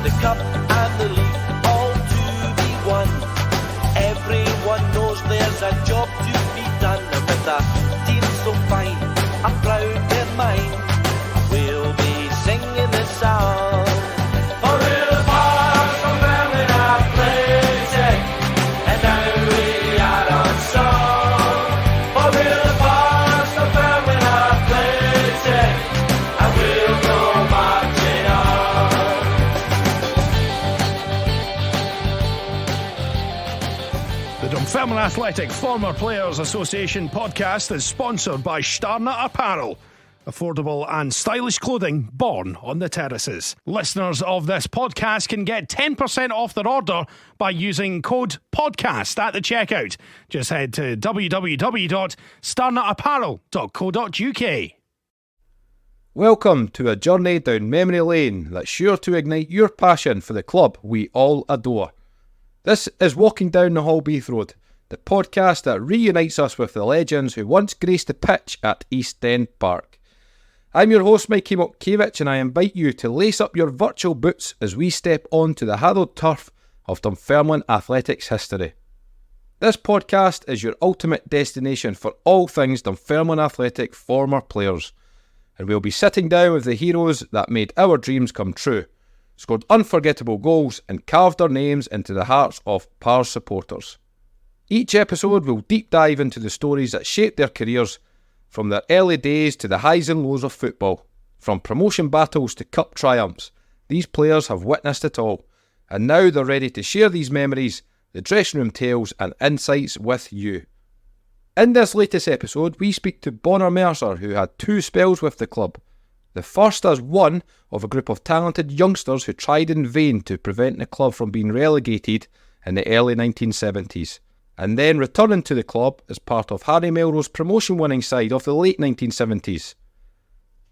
the cup and the league all to be won. Everyone knows there's a job to be done, and with a team so fine, I'm proud they're mine. We'll be singing this song. For real bars from Birmingham Athletic, and now we are on song. For real bars from Birmingham Athletic, and we'll go marching on. The Dunfermline Athletic Former Players Association podcast is sponsored by Starnut Apparel. Affordable and stylish clothing born on the terraces. Listeners of this podcast can get 10% off their order by using code PODCAST at the checkout. Just head to www.starnutapparel.co.uk. Welcome to a journey down memory lane that's sure to ignite your passion for the club we all adore. This is Walking Down the Halbeath Road, the podcast that reunites us with the legends who once graced the pitch at East End Park. I'm your host Mikey Mokkiewicz, and I invite you to lace up your virtual boots as we step onto the hallowed turf of Dunfermline Athletics history. This podcast is your ultimate destination for all things Dunfermline Athletic former players, and we'll be sitting down with the heroes that made our dreams come true, scored unforgettable goals and carved their names into the hearts of Pars supporters. Each episode will deep dive into the stories that shaped their careers, from their early days to the highs and lows of football, from promotion battles to cup triumphs. These players have witnessed it all, and now they're ready to share these memories, the dressing room tales and insights with you. In this latest episode, we speak to Bonar Mercer, who had 2 spells with the club. The first as one of a group of talented youngsters who tried in vain to prevent the club from being relegated in the early 1970s. And then returning to the club as part of Harry Melrose's promotion-winning side of the late 1970s.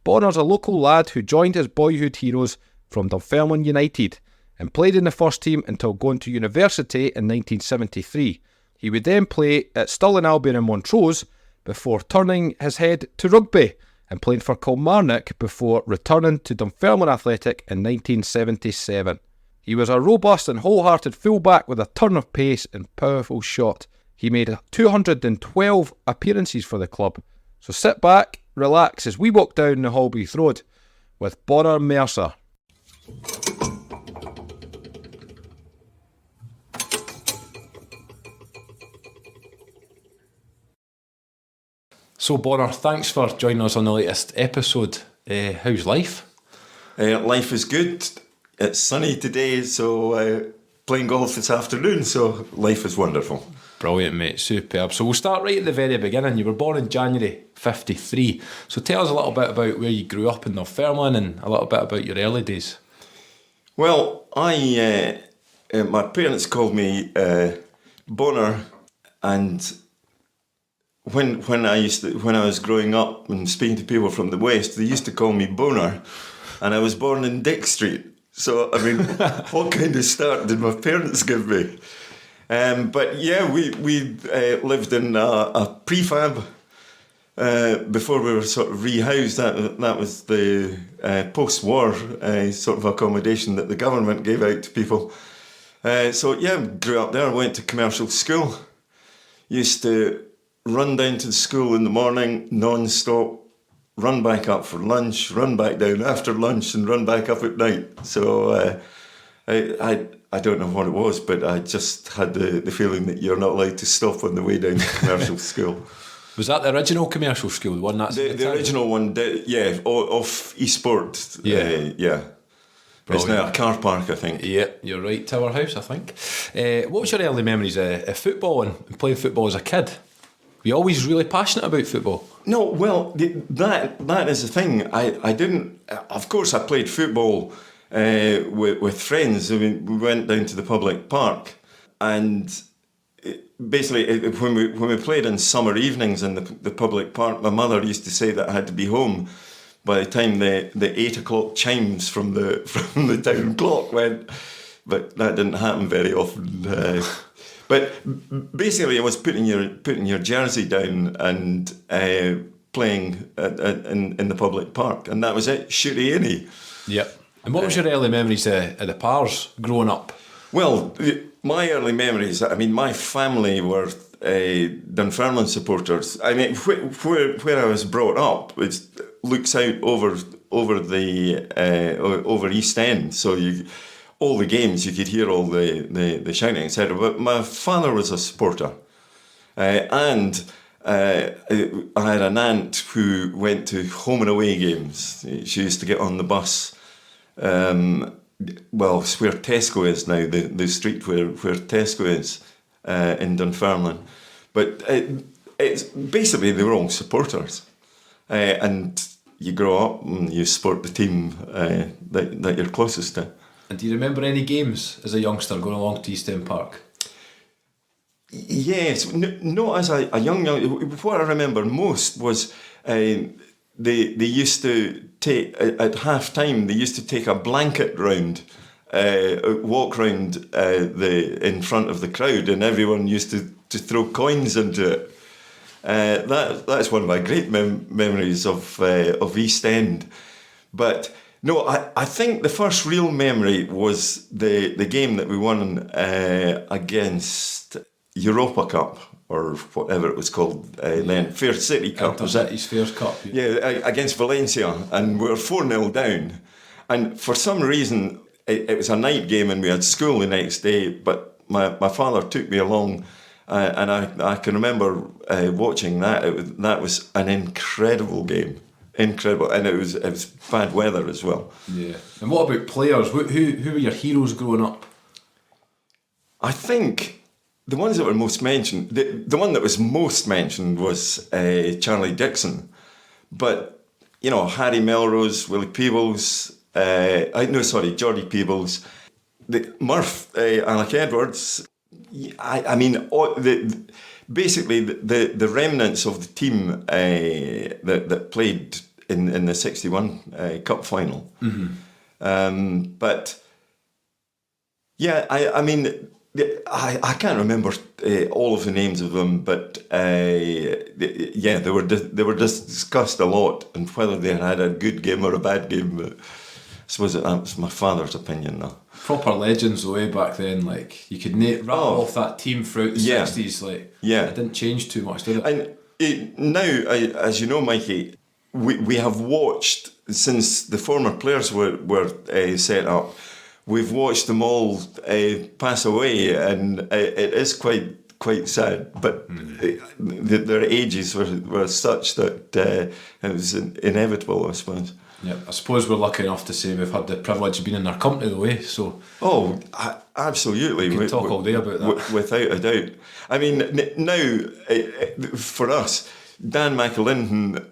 Bonar's a local lad who joined his boyhood heroes from Dunfermline United and played in the first team until going to university in 1973. He would then play at Stirling Albion and Montrose before turning his head to rugby and playing for Kilmarnock before returning to Dunfermline Athletic in 1977. He was a robust and wholehearted fullback with a turn of pace and powerful shot. He made 212 appearances for the club. So sit back, relax as we walk down the Halbeath Road with Bonar Mercer. So Bonar, thanks for joining us on the latest episode. How's life? Life is good. It's sunny today, so playing golf this afternoon, so life is wonderful. Brilliant, mate. Superb. So we'll start right at the very beginning. You were born in January 53. So tell us a little bit about where you grew up in Dunfermline and a little bit about your early days. Well, my parents called me Bonar, and when I was growing up and speaking to people from the West, they used to call me Bonar, and I was born in Dick Street. So, I mean, what kind of start did my parents give me? But yeah, we lived in a prefab before we were sort of rehoused. That was the post-war sort of accommodation that the government gave out to people. So yeah, grew up there, went to commercial school. Used to run down to the school in the morning, non-stop, run back up for lunch, run back down after lunch, and run back up at night. So I don't know what it was, but I just had the feeling that you're not allowed to stop on the way down to commercial school. Was that the original commercial school, the one that's the original one? Yeah, off Eastport. Yeah. Yeah. It's now a car park, I think. Yeah, you're right. Tower House, I think. What was your early memories of football and playing football as a kid? Were you always really passionate about football? No, well, that is the thing. I didn't. Of course, I played football with friends. I mean, we went down to the public park, and basically, when we played in summer evenings in the public park, my mother used to say that I had to be home by the time the 8 o'clock chimes from the town clock went. But that didn't happen very often. But basically, it was putting your jersey down and playing in the public park, and that was it. Shooty any. Yep. And what was your early memories of the Pars growing up? Well, my early memories, I mean, my family were Dunfermline supporters. I mean, where I was brought up, it looks out over East End, so all the games you could hear all the shouting, etc. But my father was a supporter, and I had an aunt who went to home and away games. She used to get on the bus. Well, it's where Tesco is now, the street where Tesco is in Dunfermline. But it's basically they were all supporters. And you grow up and you support the team that you're closest to. And do you remember any games as a youngster going along to East End Park? Yes, not as a young. What I remember most was they used to take at half time. They used to take a blanket round, walk round in front of the crowd, and everyone used to throw coins into it. That's one of my great memories of East End. But no, I think the first real memory was the game that we won against Europa Cup, or whatever it was called then, Fair City Cup. Intercity's Fairs Cup. Yeah, against Valencia, and we were 4-0 down. And for some reason, it was a night game and we had school the next day, but my father took me along, and I can remember watching that. That was an incredible game. Incredible. And it was bad weather as well. Yeah. And what about players? Who were your heroes growing up? I think the ones that were most mentioned, the one that was most mentioned was Charlie Dixon. But, Harry Melrose, Willie Peebles, Geordie Peebles, Murph, Alec Edwards. I mean, basically the remnants of the team that played in the 61 Cup final. Mm-hmm. But, yeah, I mean... I can't remember all of the names of them, but they were discussed a lot, and whether they had a good game or a bad game. But I suppose that was my father's opinion, though. Proper legends way back then, like you could rattle off that team throughout the 60s. Like, it didn't change too much, did it? And now, as you know, Mikey, we have watched since the former players were set up. We've watched them all pass away, and it is quite sad. But their ages were such that it was inevitable, I suppose. Yeah, I suppose we're lucky enough to say we've had the privilege of being in their company, though. So absolutely. We could talk all day about that, without a doubt. I mean, now for us, Dan McAlinden.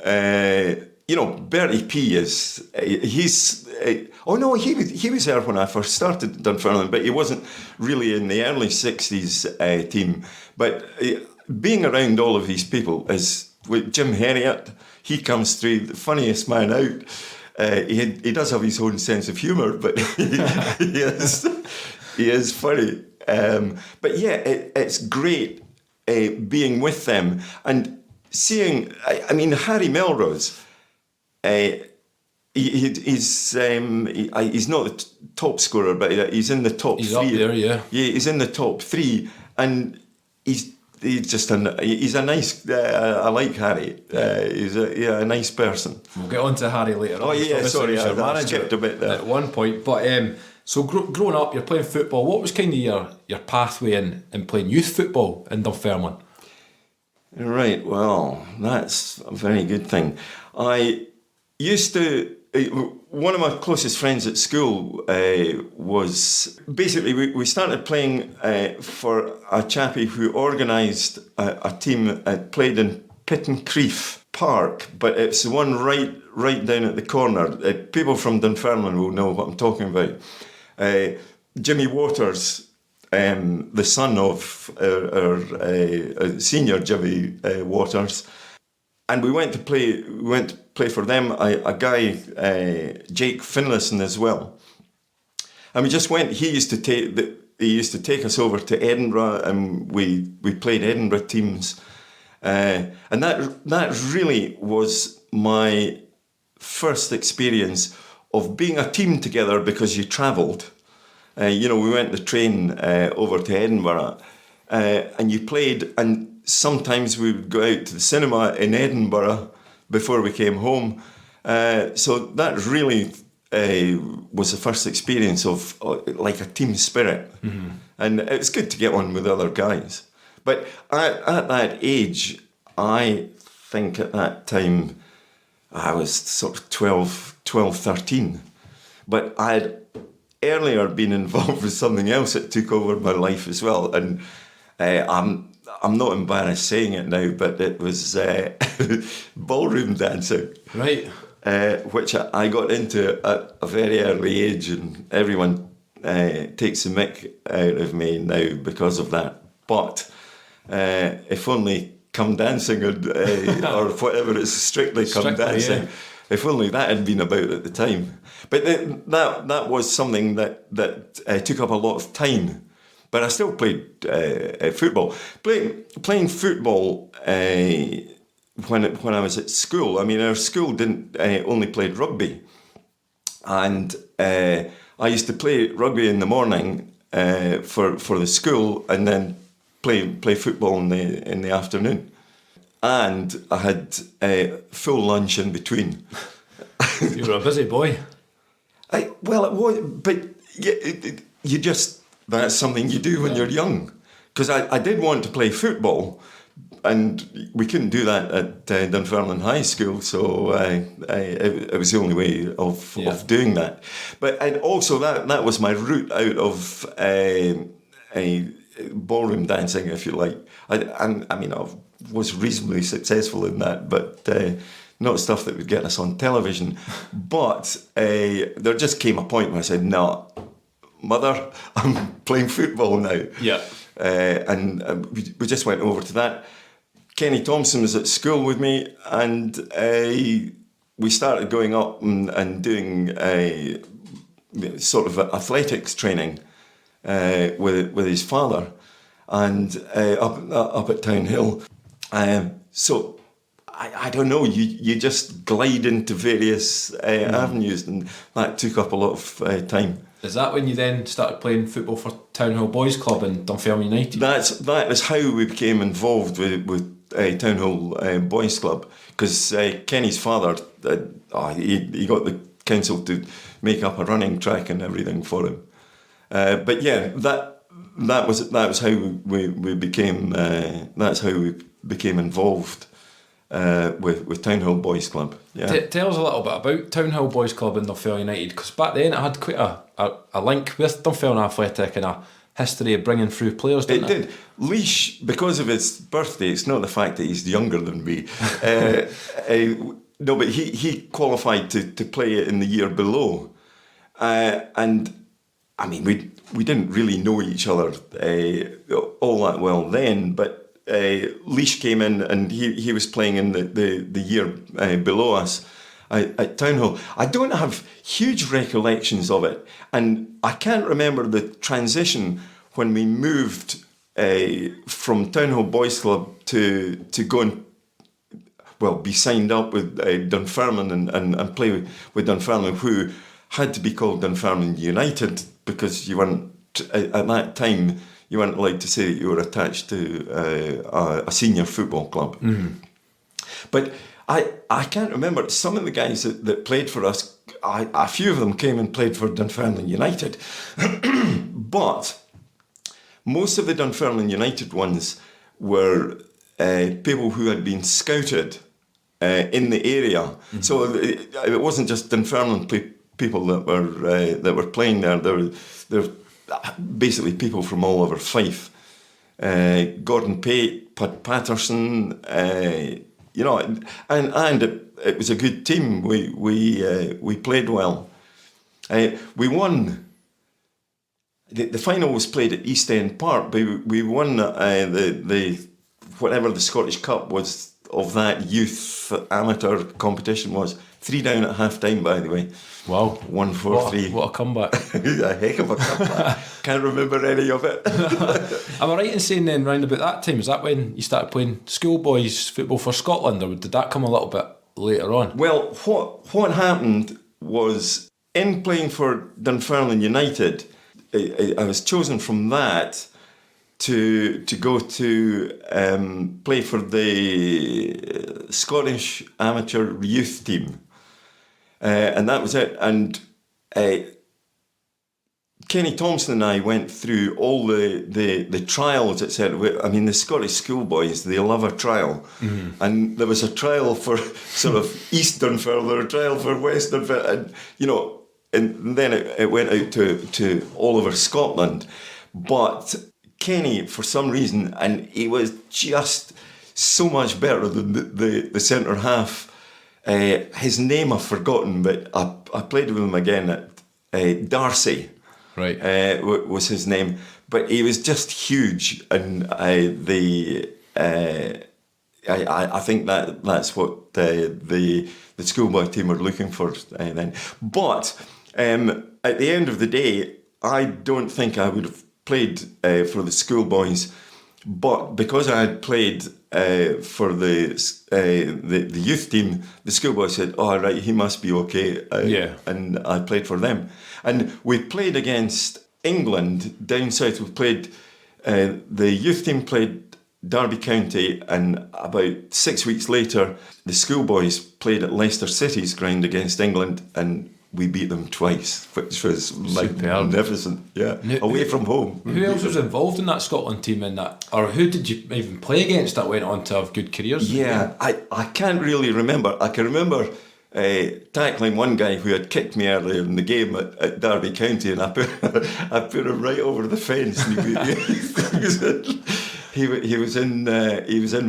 Bertie P he was there when I first started at Dunfermline, but he wasn't really in the early 60s team. But being around all of these people is with Jim Herriot. He comes through, the funniest man out. He does have his own sense of humour, but he is funny. But yeah, it's great being with them and seeing. I mean, Harry Melrose. He's not the top scorer, but he's in the top 3. He's up there, yeah. Yeah, he's in the top 3, and he's a nice. I like Harry. He's a nice person. We'll get on to Harry later. Oh yeah, sorry, I skipped a bit there at one point. But so growing up, you're playing football. What was kind of your pathway in playing youth football in Dunfermline? Right. Well, that's a very good thing. I used to. One of my closest friends at school was basically we started playing for a chappie who organised a team that played in Pittencrieff Park, but it's the one right down at the corner. People from Dunfermline will know what I'm talking about. Jimmy Waters, the son of our senior Jimmy Waters. And we went to play for them. A guy, Jake Finlayson, as well. And we just went. He used to take us over to Edinburgh, and we played Edinburgh teams. And that really was my first experience of being a team together because you travelled. We went the train over to Edinburgh, and you played, and sometimes we would go out to the cinema in Edinburgh before we came home. So that really was the first experience of like a team spirit. Mm-hmm. And it's good to get on with other guys. But at that age, I think at that time, I was sort of 12, 13. But I had earlier been involved with something else that took over my life as well. And I'm not embarrassed saying it now, but it was ballroom dancing. Right. Which I got into at a very early age, and everyone takes the mick out of me now because of that. But if only come dancing or whatever, it's strictly dancing. Yeah. If only that had been about at the time. But that was something that took up a lot of time. But I still played football. Playing football when I was at school. I mean, our school didn't only played rugby, and I used to play rugby in the morning for the school, and then play football in the afternoon. And I had full lunch in between. You were a busy boy. Well, it was, but you just, that's something you do when you're young. Because I did want to play football, and we couldn't do that at Dunfermline High School, so it was the only way of doing that. But and also that was my route out of ballroom dancing, if you like. I mean, I was reasonably successful in that, but not stuff that would get us on television. But there just came a point where I said, "No, Mother, I'm playing football now." Yeah. And we just went over to that. Kenny Thompson was at school with me, and we started going up and doing a sort of athletics training with his father, and up at Town Hill. So I don't know. You just glide into various avenues, and that took up a lot of time. Is that when you then started playing football for Town Hill Boys Club in Dunfermline United? That is how we became involved with Town Hill Boys Club, because Kenny's father, he got the council to make up a running track and everything for him. But yeah, that was how we became. That's how we became involved with Town Hill Boys Club. Yeah. Tell us a little bit about Town Hill Boys Club in Dunfermline United, because back then it had quite a link with Dunfermline Athletic and a history of bringing through players, didn't it? It did. Leash, because of his birthday, it's not the fact that he's younger than me. No, but he qualified to play in the year below. And, I mean, we didn't really know each other all that well then, but Leash came in and he was playing in the year below us at Town Hill. I don't have huge recollections of it, and I can't remember the transition when we moved from Town Hill Boys Club to go and be signed up with Dunfermline and play with Dunfermline, who had to be called Dunfermline United, because you weren't at that time. You weren't allowed to say that you were attached to a senior football club. Mm-hmm. But I can't remember. Some of the guys that played for us, a few of them came and played for Dunfermline United. But most of the Dunfermline United ones were people who had been scouted in the area. Mm-hmm. So it wasn't just Dunfermline people that were playing there. There were basically people from all over Fife. Gordon Pate, Pud Patterson, and it was a good team. We played well. We won. The final was played at East End Park, but we won the whatever the Scottish Cup was of that youth amateur competition was. 3 down at half time, by the way. Wow. 1-4-3. What a comeback. A heck of a comeback. Can't remember any of it. Am I right in saying then, round about that time, is that when you started playing schoolboys football for Scotland, or did that come a little bit later on? Well, what happened was, in playing for Dunfermline United, I was chosen from that to go to play for the Scottish amateur youth team. And that was it. And Kenny Thompson and I went through all the trials, etc. I mean, the Scottish schoolboys, they love a trial. Mm-hmm. And there was a trial for sort of East Dunfermline, a trial for West Dunfermline, and then it went out to all over Scotland. But Kenny, for some reason, and he was just so much better than the centre half. His name I've forgotten, but I played with him again at Darcy. Right, was his name, but he was just huge, and I think that's what the schoolboy team were looking for then. But at the end of the day, I don't think I would have played for the schoolboys, but because I had played for the youth team, the schoolboys said, "Oh, right, he must be okay." And I played for them. And we played against England down south. We played, the youth team played Derby County, and about 6 weeks later, the schoolboys played at Leicester City's ground against England, and we beat them twice, which was magnificent. Yeah, away from home. Who else was involved in that Scotland team in that? Or who did you even play against that went on to have good careers? Yeah, I can't really remember. I can remember tackling one guy who had kicked me earlier in the game at Derby County, and I put him right over the fence. And he was in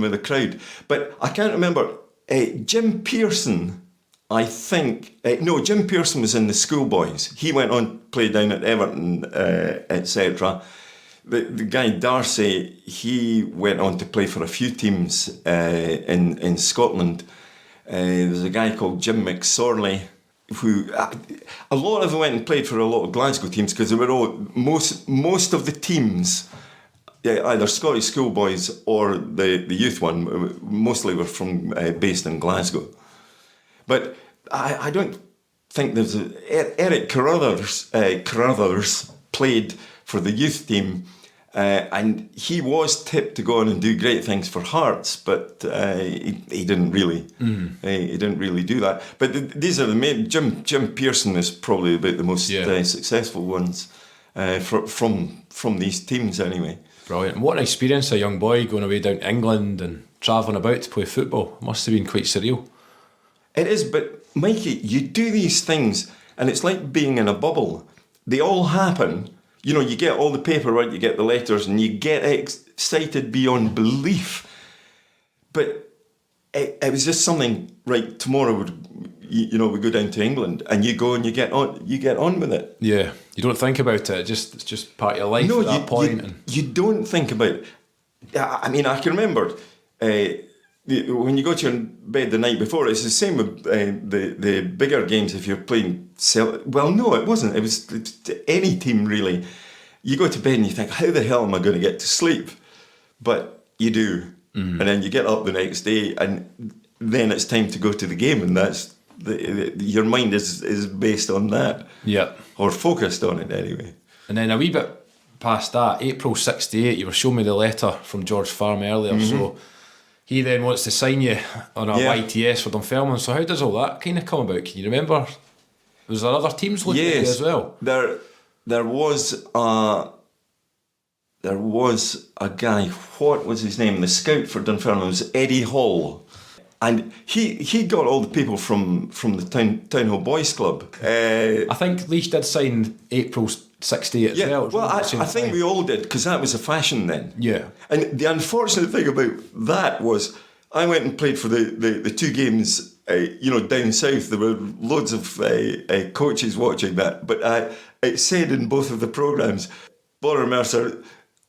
with the crowd, but I can't remember. Jim Pearson, I think. No, Jim Pearson was in the schoolboys. He went on to play down at Everton, etc. The guy Darcy, he went on to play for a few teams in Scotland. There's a guy called Jim McSorley, who a lot of them went and played for a lot of Glasgow teams, because they were all most of the teams, either Scottish schoolboys or the youth one, mostly were from based in Glasgow. But I don't think there's Eric Carruthers played for the youth team. And he was tipped to go on and do great things for Hearts, but he didn't really. He didn't really do that. But these are the main. Jim Pearson is probably about the most successful ones from these teams, anyway. Brilliant. What an experience, a young boy going away down to England and travelling about to play football. Must have been quite surreal. It is, but Mikey, you do these things, and it's like being in a bubble. They all happen. You get all the paperwork, you get the letters, and you get excited beyond belief. But it was just something. Right, tomorrow we go down to England, and you go and you get on with it. Yeah, you don't think about it. It's just part of your life at that point. You don't think about it. I mean, I can remember when you go to your bed the night before. It's the same with the bigger games. If you're playing, well, no, it wasn't. It was any team really. You go to bed and you think, how the hell am I going to get to sleep? But you do, and then you get up the next day, and then it's time to go to the game, and that's your mind is based on that, or focused on it anyway. And then a wee bit past that, April '68, you were showing me the letter from George Farm earlier, so he then wants to sign you on a YTS for Dunfermline. So how does all that kind of come about? Can you remember? Was there other teams looking at you as well? There was a guy. What was his name? The scout for Dunfermline was Eddie Hall, and he got all the people from the Town Hall Boys Club. I think Leash did sign April '68 as well. Well, I think we all did, because that was a fashion then. Yeah. And the unfortunate thing about that was I went and played for the two games, down south. There were loads of coaches watching that. But it said in both of the programmes, Bonar Mercer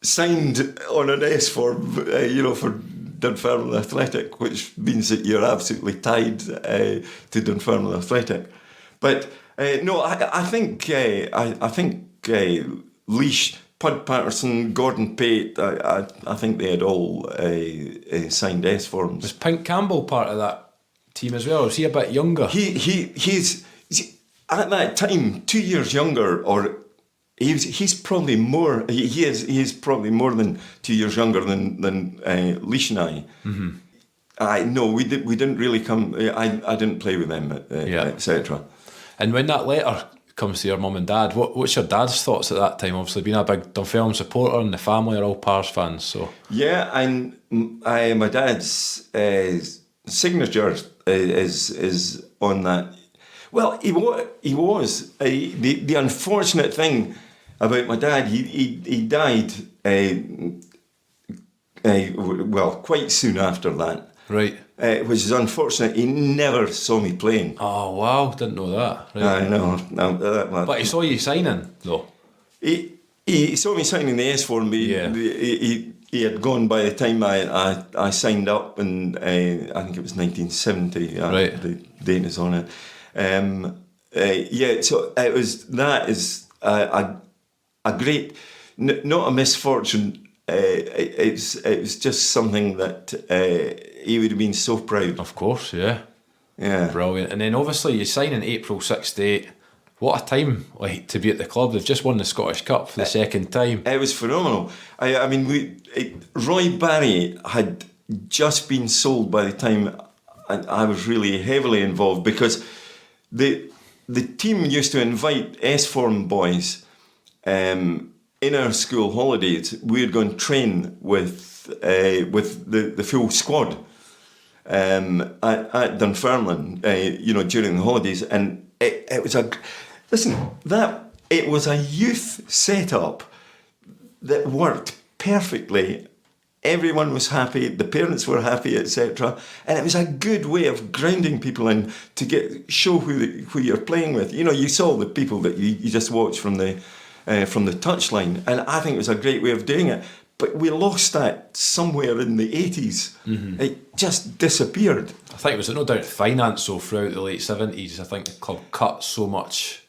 signed on an S form, for Dunfermline Athletic, which means that you're absolutely tied to Dunfermline Athletic. But no, I think Leash, Pud Patterson, Gordon Pate, I think they had all signed S forms. Was Pink Campbell part of that team as well? Or was he a bit younger? He's at that time 2 years younger, or he's probably more. He is probably more than 2 years younger than Leash and I. No, we didn't really come. I didn't play with them, etc. And when that letter comes to your mum and dad, what's your dad's thoughts at that time? Obviously, being a big Dunfermline supporter, and the family are all Pars fans. So yeah, and my dad's signature is on that. Well, he was. The unfortunate thing about my dad, he died. Well, quite soon after that. Right. Which is unfortunate. He never saw me playing. Oh wow, didn't know that. Right. I know. But he saw you signing though. He saw me signing the S form. He had gone by the time I signed up, and I think it was 1970. Right. The date is on it. So it was. That is a great, not a misfortune. It was just something that he would have been so proud. Of course, yeah. Yeah. Brilliant. And then obviously you sign in April '68. What a time to be at the club. They've just won the Scottish Cup for the second time. It was phenomenal. I mean, Roy Barry had just been sold by the time I was really heavily involved, because the team used to invite S-form boys in our school holidays. We'd go and train with the full squad at Dunfermline, during the holidays, and it was it was a youth setup that worked perfectly. Everyone was happy, the parents were happy, etc. And it was a good way of grounding people in to show who you're playing with. You saw the people that you just watched from the touchline, and I think it was a great way of doing it. But we lost that somewhere in the 80s. Mm-hmm. It just disappeared. I think it was no doubt finance, so throughout the late 70s, I think the club cut so much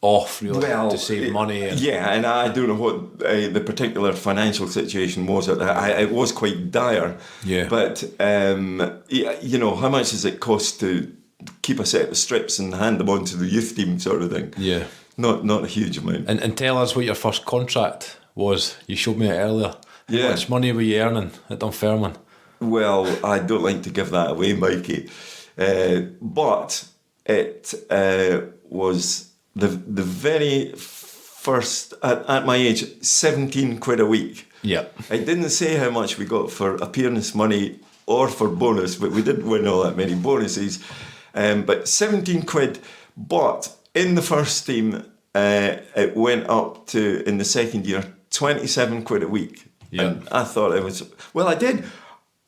off, really, to save money. And I don't know what the particular financial situation was at that. It was quite dire. Yeah. But, how much does it cost to keep a set of strips and hand them on to the youth team, sort of thing? Yeah. Not a huge amount. And tell us what your first contract was. You showed me it earlier. Yeah. How much money were you earning at Dunfermline? Well, I don't like to give that away, Mikey. But it was the very first, at my age, 17 quid a week. Yeah. I didn't say how much we got for appearance money or for bonus, but we didn't win all that many bonuses. But 17 quid, but in the first team, it went up to, in the second year, 27 quid a week. Yeah. And I thought it was, well, I did.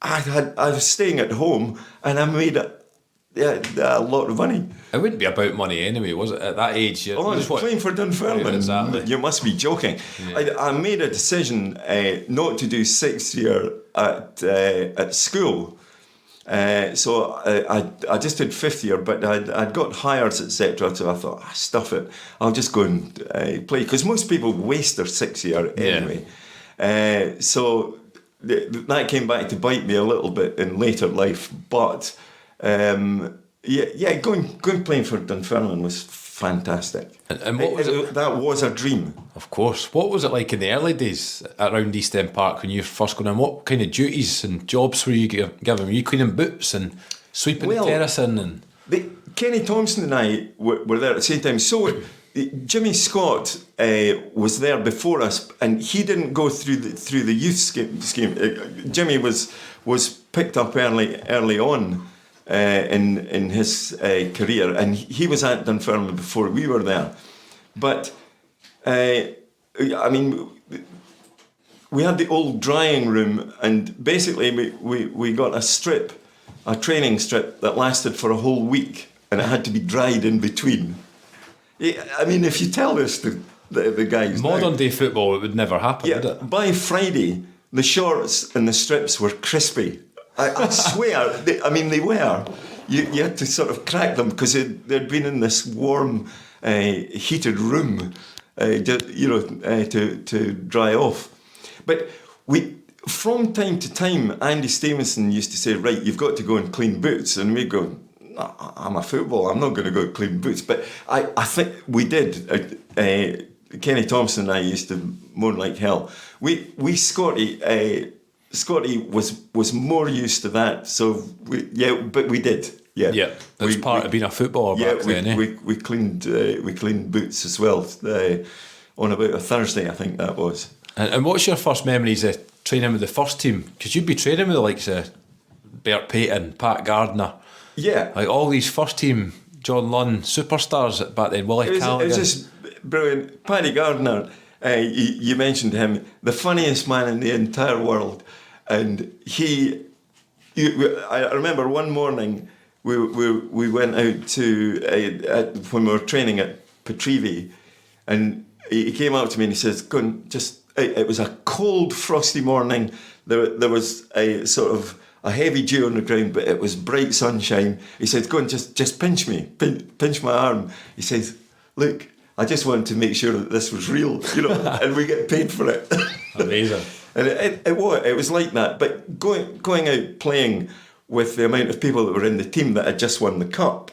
I was staying at home, and I made a lot of money. It wouldn't be about money anyway, was it? At that age, I was playing for Dunfermline. Right, exactly. You must be joking. Yeah. I made a decision not to do sixth year at school. So I just did fifth year, but I'd got hires, etc. So I thought, stuff it, I'll just go and play, because most people waste their sixth year anyway. So that came back to bite me a little bit in later life. But going playing for Dunfermline was fantastic. And what was it? That was a dream. Of course. What was it like in the early days around East End Park when you were first going in? What kind of duties and jobs were you given? Were you cleaning boots and sweeping the terracing? And Kenny Thompson and I were there at the same time. So Jimmy Scott was there before us, and he didn't go through the youth scheme. Jimmy was picked up early on in his career, and he was at Dunfermline before we were there. But I mean, we had the old drying room, and basically we got a training strip that lasted for a whole week, and it had to be dried in between. I mean, if you tell this to the guys modern now, day football, it would never happen, would it? By Friday, the shorts and the strips were crispy. I swear, they were. You had to sort of crack them because they'd been in this warm, heated room, to dry off. But from time to time, Andy Stevenson used to say, right, you've got to go and clean boots. And we'd go, I'm a footballer. I'm not going to go clean boots. But I think we did. Kenny Thompson and I used to moan like hell. Scotty was more used to that. So but we did. Yeah, Yeah, that was part of being a footballer back then. We cleaned boots as well on about a Thursday, I think that was. And what's your first memories of training with the first team? Because you'd be training with the likes of Bert Payton, Pat Gardner. Yeah. Like all these first team, John Lunn, superstars back then, Willie Callaghan. It was just brilliant. Paddy Gardner, you mentioned him, the funniest man in the entire world. And I remember one morning we went out to, when we were training at Petrivi, and he came up to me and he says, "Go and it was a cold, frosty morning. There was a sort of a heavy dew on the ground, but it was bright sunshine." He said, "Go and just pinch me, pinch my arm." He says, "Look, I just wanted to make sure that this was real, and we get paid for it." Amazing. And it was like that. But going out playing with the amount of people that were in the team that had just won the cup,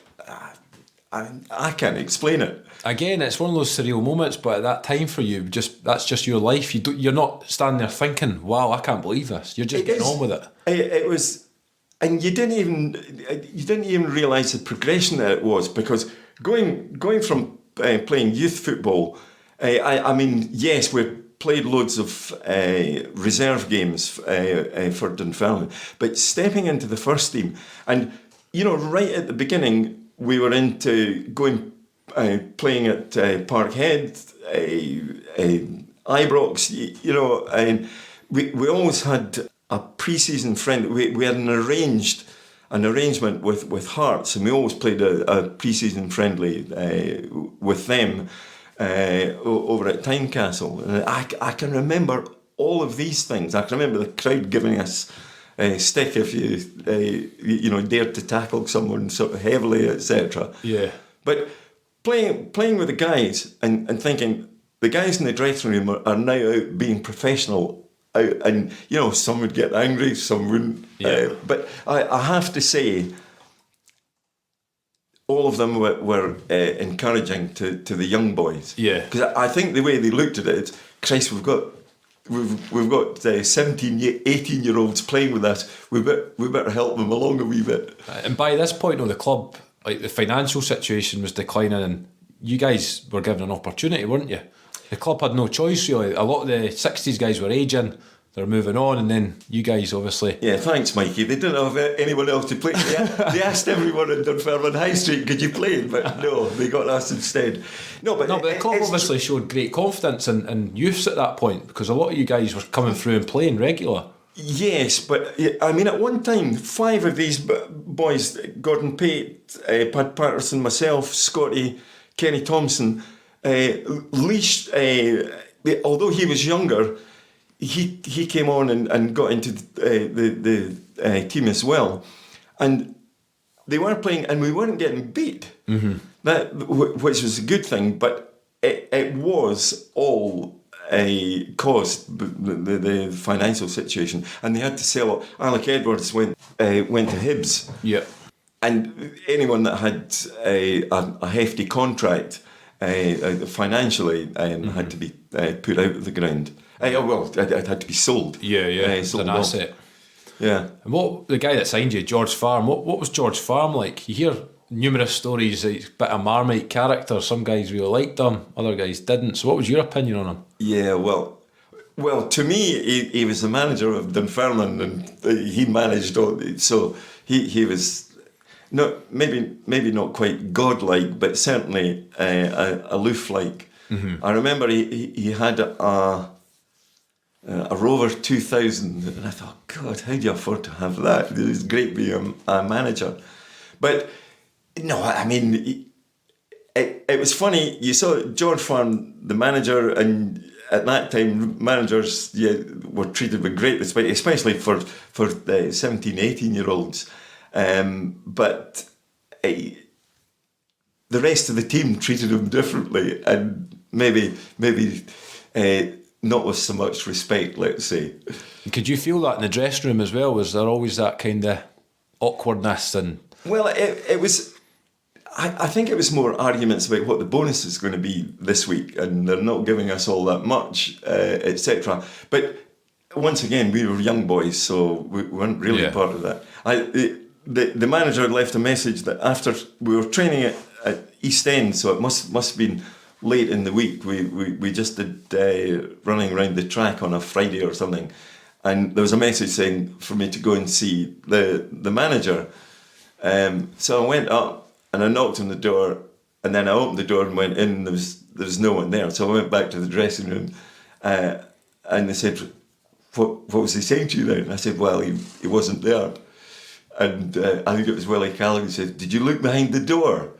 I can't explain it. Again, it's one of those surreal moments, but at that time for you, that's just your life. You're not standing there thinking, "Wow, I can't believe this." You're just getting on with it. It was, and you didn't even realise the progression that it was, because going from playing youth football, I mean, yes, we played loads of reserve games for Dunfermline, but stepping into the first team, and right at the beginning, we were into going. Playing at Parkhead, Ibrox, and we always had a pre-season friend. We had an arrangement with Hearts, and we always played a pre-season friendly with them over at Tynecastle. And I can remember all of these things. I can remember the crowd giving us a stick if you dared to tackle someone sort of heavily, etc. Yeah, but. Playing with the guys and thinking the guys in the dressing room are now out being professional, and some would get angry, some wouldn't. Yeah. But I have to say, all of them were encouraging to the young boys. Yeah. Because I think the way they looked at it, Christ, we've got 17, 18-year-olds playing with us. We better help them along a wee bit. And by this point, the club, like the financial situation was declining, and you guys were given an opportunity, weren't you? The club had no choice really. A lot of the 60s guys were aging, they were moving on, and then you guys obviously. Yeah, thanks, Mikey. They didn't have anyone else to play. They asked everyone in Dunfermline High Street, "Could you play?" But no, they got us instead. But the club obviously showed great confidence in youths at that point, because a lot of you guys were coming through and playing regular. Yes, but I mean, at one time, 5 of these boys, Gordon Pate, Pat Patterson, myself, Scotty, Kenny Thompson, Leash, although he was younger, he came on and got into the team as well. And they were playing, and we weren't getting beat, which was a good thing, but it was all caused the financial situation, and they had to sell. Alec Edwards went to Hibs, and anyone that had a hefty contract financially had to be put out of the ground. It had to be sold. Sold an asset. Yeah. And what the guy that signed you, George Farm? What was George Farm like? You hear numerous stories. He's a bit of a Marmite character. Some guys really liked him, other guys didn't. So what was your opinion on him? Yeah, well, to me, he was the manager of Dunfermline, and he managed all. So he was not maybe not quite godlike, but certainly aloof-like. I remember he had a Rover 2000, and I thought, God, how do you afford to have that? It was great being a manager, but. No, I mean, it was funny. You saw George Farm, the manager, and at that time, managers were treated with great respect, especially for the 17, 18-year-olds. But the rest of the team treated him differently, and maybe not with so much respect, let's say. And could you feel that in the dressing room as well? Was there always that kind of awkwardness and Well, it was. I think it was more arguments about what the bonus is going to be this week, and they're not giving us all that much, etc. But once again, we were young boys, so we weren't really part of that. The manager left a message that after we were training at East End, so it must have been late in the week. We just did running around the track on a Friday or something, and there was a message saying for me to go and see the manager. So I went up and I knocked on the door, and then I opened the door and went in. There was no one there, so I went back to the dressing room, and they said, "What was he saying to you then?" And I said, "Well, he wasn't there." And I think it was Willie Callaghan said, "Did you look behind the door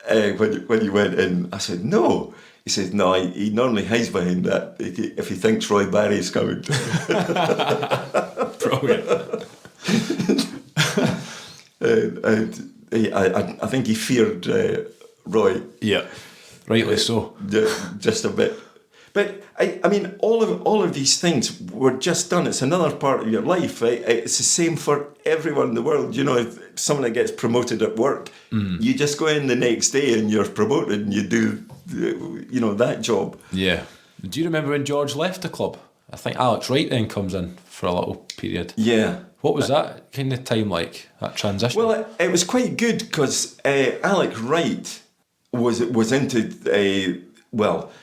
when you went in?" I said, "No." He said, "No, he normally hides behind that if he thinks Roy Barry's coming." Brilliant. I think he feared Roy. Yeah, rightly so. Just a bit. But I mean, all of these things were just done. It's another part of your life. It's the same for everyone in the world. You know, if someone that gets promoted at work, you just go in the next day and you're promoted and you do, that job. Yeah. Do you remember when George left the club? I think Alex Wright then comes in for a little period. Yeah. What was that kind of time like, that transition? Well, it was quite good because Alex Wright was into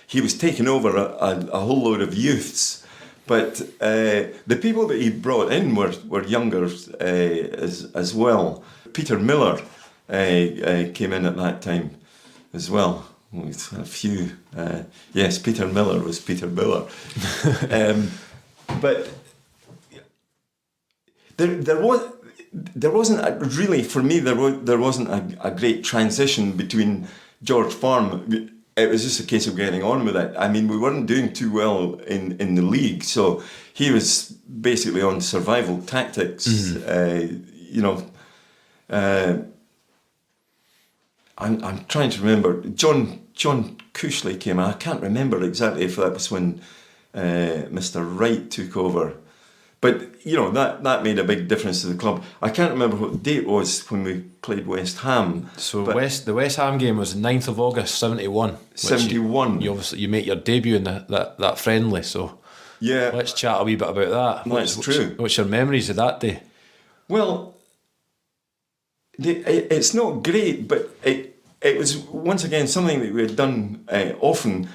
he was taking over a whole load of youths, but the people that he brought in were younger as well. Peter Miller came in at that time as well. With a few, yes, Peter Miller was Peter Miller, but there wasn't really for me. There wasn't a great transition between George Farm. It was just a case of getting on with it. I mean, we weren't doing too well in the league, so he was basically on survival tactics. I'm trying to remember. John Cushley came in. I can't remember exactly if that was when Mr. Wright took over. But, that made a big difference to the club. I can't remember what date it was when we played West Ham. So the West Ham game was 9th of August, 71. 71. You make your debut in that friendly, so yeah. Let's chat a wee bit about that. That's true. What's your memories of that day? Well, it's not great, but it was, once again, something that we had done often.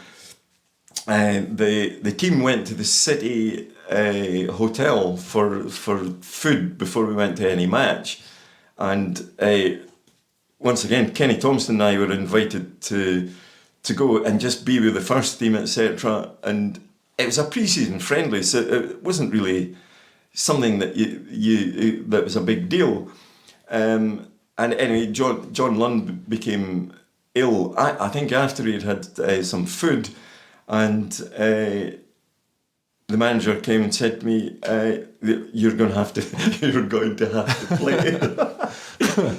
The team went to the city hotel for food before we went to any match, and once again Kenny Thompson and I were invited to go and just be with the first team, etc. And it was a pre-season friendly, so it wasn't really something that you that was a big deal. And anyway, John Lund became ill. I think after he'd had some food. And the manager came and said to me, "You're going to have to play."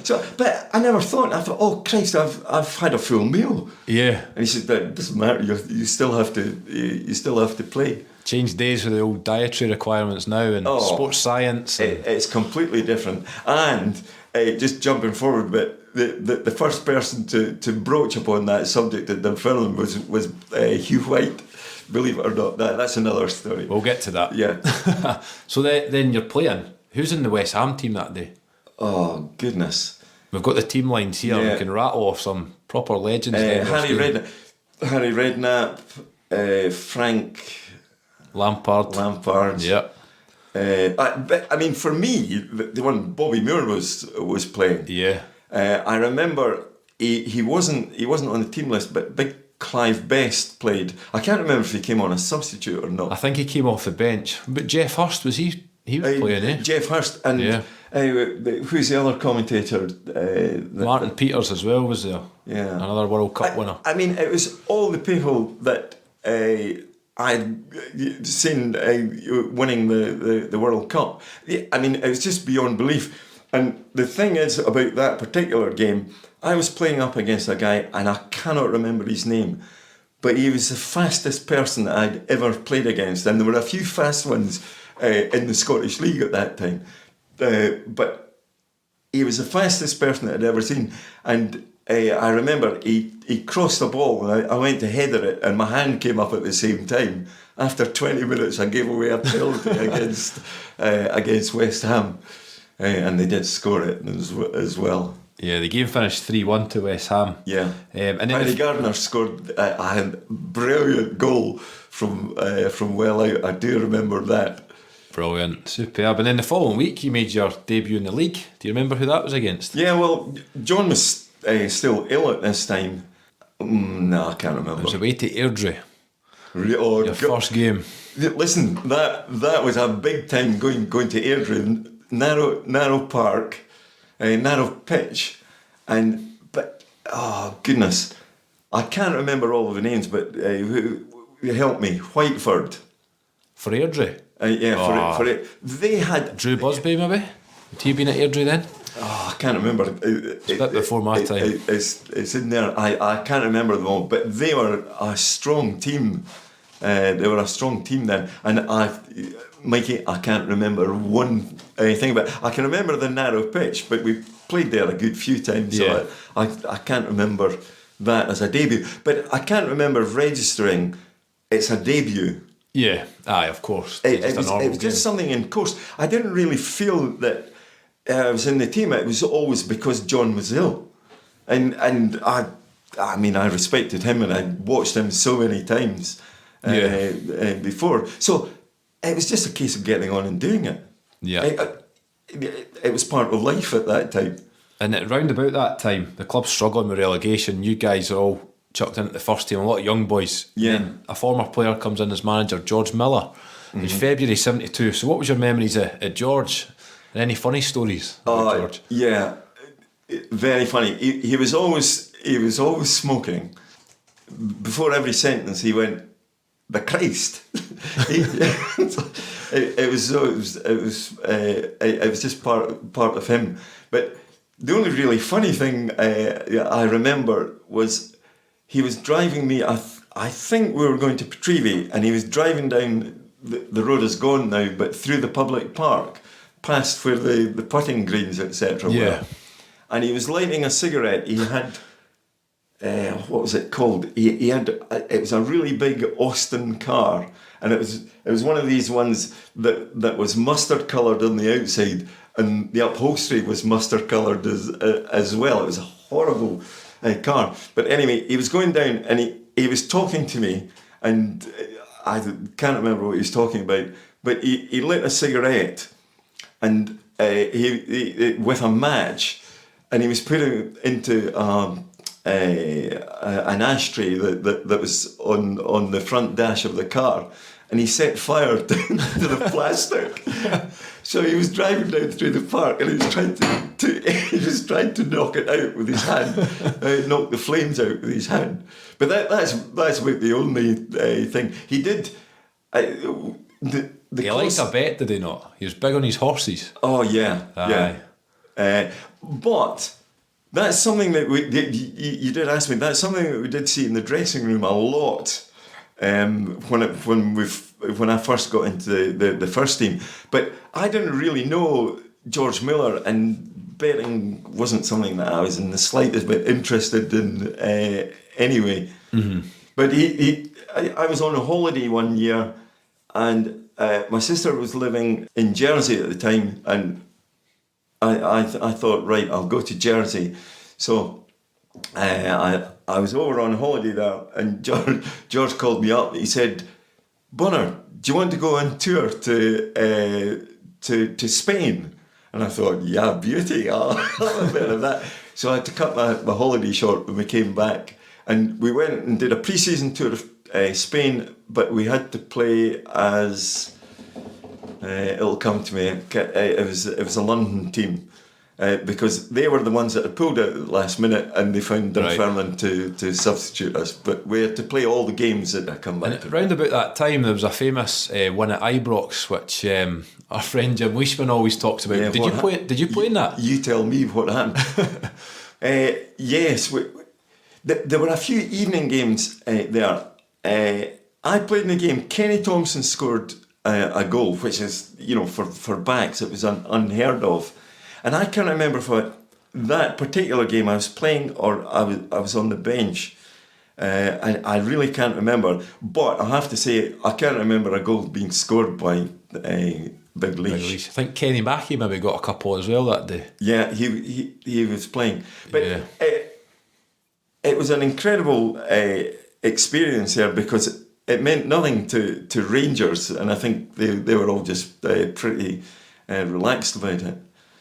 So, but I never thought. I thought, "Oh Christ, I've had a full meal." Yeah. And he said, "That doesn't matter. You still have to play." Change days with the old dietary requirements now and sports science. It's completely different. And just jumping forward a bit. The first person to broach upon that subject at Dunfermline was Hugh White. Believe it or not, that's another story. We'll get to that. Yeah. So then you're playing. Who's in the West Ham team that day? Oh goodness. We've got the team lines here. Yeah. We can rattle off some proper legends. Harry Redknapp, Frank Lampard. Yeah. But I mean, for me, the one Bobby Moore was playing. Yeah. I remember he wasn't on the team list, but big Clive Best played. I can't remember if he came on a substitute or not. I think he came off the bench. But Jeff Hurst, was he was playing, eh? Jeff Hurst and who's the other commentator? Martin Peters as well was there. Yeah, another World Cup winner. I mean, it was all the people that I'd seen winning the World Cup. I mean, it was just beyond belief. And the thing is about that particular game, I was playing up against a guy, and I cannot remember his name, but he was the fastest person that I'd ever played against, and there were a few fast ones in the Scottish League at that time. But he was the fastest person I'd ever seen. And I remember he crossed the ball and I went to header it and my hand came up at the same time. After 20 minutes, I gave away a penalty against West Ham. And they did score it as well. Yeah, the game finished 3-1 to West Ham. Yeah. And then Paddy Gardner scored a brilliant goal from well out. I do remember that. Brilliant, superb. And then the following week, you made your debut in the league. Do you remember who that was against? Yeah, well, John was still ill at this time. No, I can't remember. It was away to Airdrie. Oh, Your first game. Listen, that was a big time going to Airdrie, narrow park, narrow pitch, but oh goodness, I can't remember all of the names, but who help me? Whiteford. For Airdrie? For it. They had Drew Busby, maybe? Had he been at Airdrie then? Oh, I can't remember. It's a bit before my time. It's in there. I can't remember them all, but they were a strong team. They were a strong team then, and Mikey, I can't remember one thing about it. I can remember the narrow pitch, but we played there a good few times, so I can't remember that as a debut. But I can't remember registering it's a debut. Yeah, aye, of course. It was just something in course. I didn't really feel that I was in the team. It was always because John was ill, and I mean I respected him and I watched him so many times before. So it was just a case of getting on and doing it. Yeah, it was part of life at that time. And round about that time, the club's struggling with relegation. You guys are all chucked into the first team, a lot of young boys. Yeah. And then a former player comes in as manager, George Miller, in February 72. So what was your memories of George? And any funny stories about George? Yeah, very funny. He was always smoking. Before every sentence, he went, "The Christ." It was just part of him. But the only really funny thing I remember was he was driving me. I think we were going to Petrivi, and he was driving down. The road is gone now, but through the public park, past where the putting greens, etc. were. And he was lighting a cigarette. He had what was it called? He had it was a really big Austin car, and it was one of these ones that was mustard coloured on the outside, and the upholstery was mustard coloured as well. It was a horrible car. But anyway, he was going down, and he was talking to me, and I can't remember what he was talking about. But he lit a cigarette, and he with a match, and he was putting it into an ashtray that was on the front dash of the car, and he set fire to the plastic. So he was driving down through the park, and he was trying to knock it out with his hand, knock the flames out with his hand. But that's about the only thing he did. He liked a bet, did he not? He was big on his horses. Oh yeah, Aye. yeah. But that's something that you did ask me. That's something that we did see in the dressing room a lot when I first got into the first team. But I didn't really know George Miller, and betting wasn't something that I was in the slightest bit interested in anyway. Mm-hmm. But I was on a holiday one year, and my sister was living in Jersey at the time, and I thought, right, I'll go to Jersey. So I was over on holiday there, and George called me up. He said, "Bonar, do you want to go on tour to Spain?" And I thought, yeah, beauty, I'll have a bit of that. So I had to cut my holiday short when we came back, and we went and did a pre-season tour of Spain, but we had to play as it'll come to me. It was a London team. Because they were the ones that had pulled out at the last minute, and they found Dunfermline to substitute us. But we had to play all the games that I come back to. Round about that time, there was a famous win at Ibrox, which our friend Jim Leishman always talks about. Yeah, Did you play in that? You tell me what happened. Yes, there were a few evening games there. I played in the game. Kenny Thompson scored a goal, which is, for backs, it was unheard of. And I can't remember if that particular game I was playing or I was on the bench. And I really can't remember. But I have to say, I can't remember a goal being scored by Big Leash. I think Kenny Mackey maybe got a couple as well that day. Yeah, he was playing. But it was an incredible experience there because it meant nothing to Rangers, and I think they were all just pretty relaxed about it.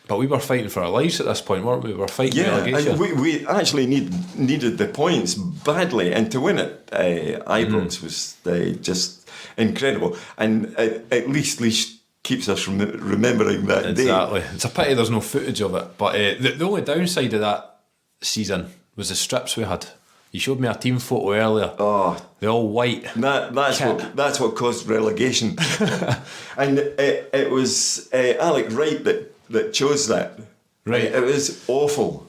But we were fighting for our lives at this point, weren't we? We were fighting relegation. And we actually needed the points badly, and to win it, Ibrox was just incredible. And at least Leash keeps us remembering that day. Exactly. It's a pity there's no footage of it. But the only downside of that season was the strips we had. You showed me a team photo earlier. Oh, they're all white. That's what caused relegation. And it was Alec Wright that chose that. Right. It was awful.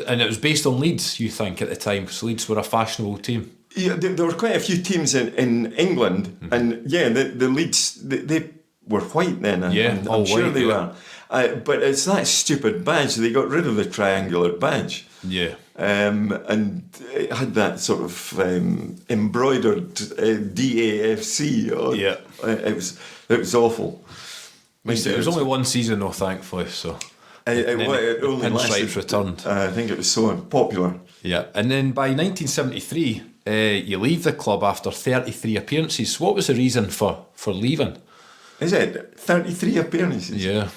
And it was based on Leeds, you think, at the time, because Leeds were a fashionable team. Yeah, there were quite a few teams in England, and the Leeds they were white then. I'm sure white, they were. But it's that stupid badge. They got rid of the triangular badge. Yeah. And it had that sort of embroidered DAFC. It was awful. It was only one season though, thankfully. So it only lasted. Returned. I think it was so unpopular. Yeah, and then by 1973, you leave the club after 33 appearances. What was the reason for leaving? Is it 33 appearances? Yeah.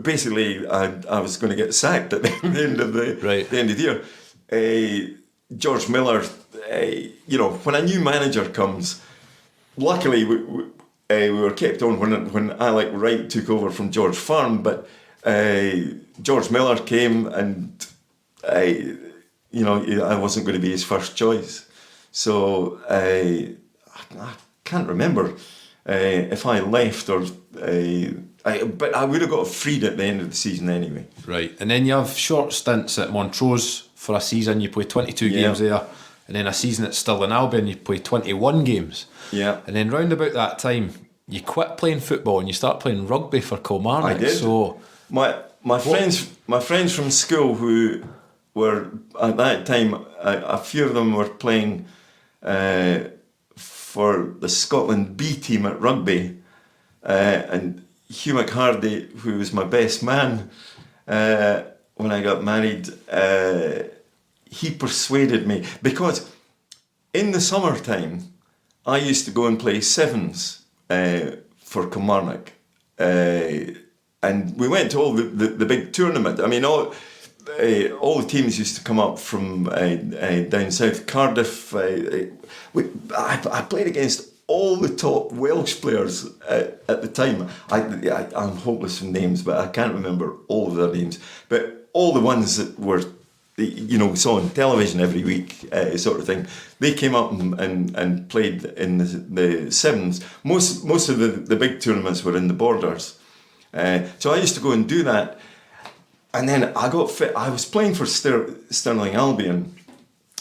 Basically, I was going to get sacked at the end of the end of the year. George Miller, when a new manager comes, luckily we were kept on when Alec Wright took over from George Farm, but George Miller came and I wasn't going to be his first choice. So I can't remember if I left or but I would have got freed at the end of the season anyway. Right, and then you have short stints at Montrose for a season. You play 22 games there, and then a season at Stirling Albion. You play 21 games. Yeah, and then round about that time, you quit playing football and you start playing rugby for Kilmarnock. I did. So my friends from school who were at that time, a few of them were playing for the Scotland B team at rugby, and Hugh McHardy, who was my best man when I got married, he persuaded me, because in the summertime I used to go and play sevens for Kilmarnock, and we went to all the big tournament. I mean, all the teams used to come up from down south, Cardiff. I played against all the top Welsh players at the time. I'm hopeless with names, but I can't remember all of their names. But all the ones that were, saw on television every week, sort of thing, they came up and played in the sevens. Most of the big tournaments were in the Borders. So I used to go and do that. And then I got fit. I was playing for Stirling Albion,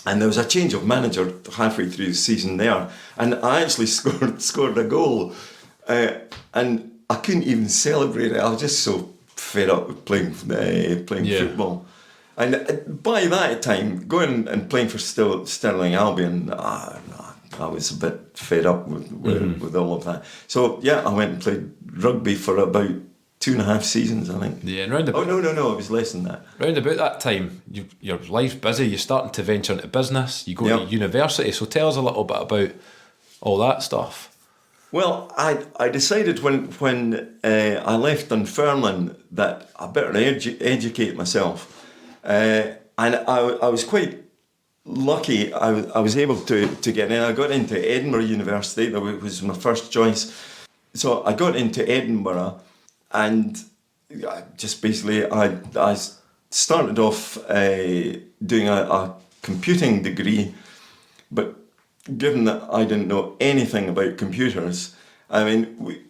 and there was a change of manager halfway through the season there, and I actually scored a goal, and I couldn't even celebrate it. I was just so fed up with playing football. And by that time, going and playing for Stirling Albion, I was a bit fed up with all of that. So I went and played rugby for about 2.5 seasons, I think. Yeah, and round about... Oh, no, it was less than that. Round about that time, your life's busy, you're starting to venture into business, you go to university, so tell us a little bit about all that stuff. Well, I decided when I left Dunfermline that I better educate myself. And I was quite lucky, I was able to get in. I got into Edinburgh University, that was my first choice. So I got into Edinburgh, and just basically I started off doing a computing degree, but given that I didn't know anything about computers, I mean,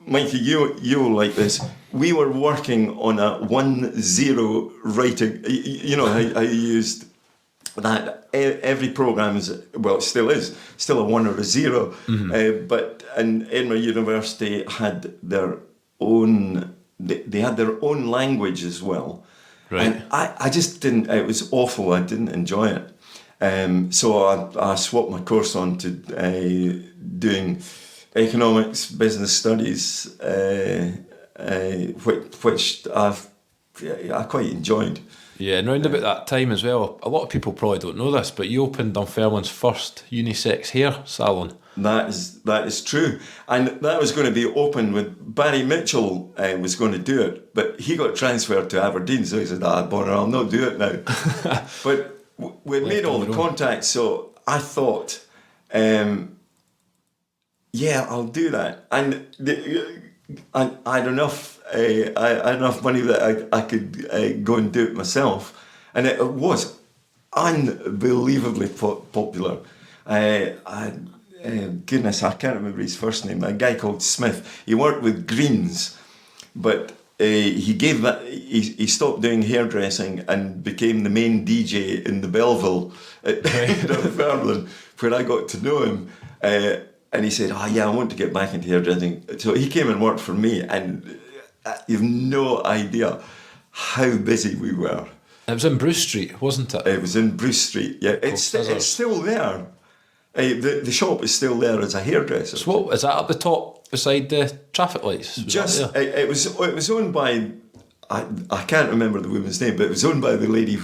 Mikey, you will like this. We were working on a 1-0 writing. You know how I used that every program it still is a 1 or a 0. Mm-hmm. But Edinburgh University had their own they had their own language as well. Right. And I just didn't, it was awful, I didn't enjoy it. So I swapped my course on to doing economics, business studies, which I quite enjoyed. Yeah, and round about that time as well, a lot of people probably don't know this, but you opened Dunfermline's first unisex hair salon. That is true, and that was going to be open with Barry Mitchell was going to do it, but he got transferred to Aberdeen, so he said, Bonar, I'll not do it now. But we made all the contacts, so I thought, yeah, I'll do that, and I had enough money that I could go and do it myself, and it was unbelievably popular. Goodness, I can't remember his first name. A guy called Smith. He worked with Greens, but he stopped doing hairdressing and became the main DJ in the Belleville at Dunfermline, where I got to know him. And he said, I want to get back into hairdressing. So he came and worked for me, and you've no idea how busy we were. It was in Bruce Street, wasn't it? It was in Bruce Street, yeah. It's still there. The shop is still there as a hairdresser. So what, is that up the top beside the traffic lights? It was owned by, I can't remember the woman's name, but it was owned by the lady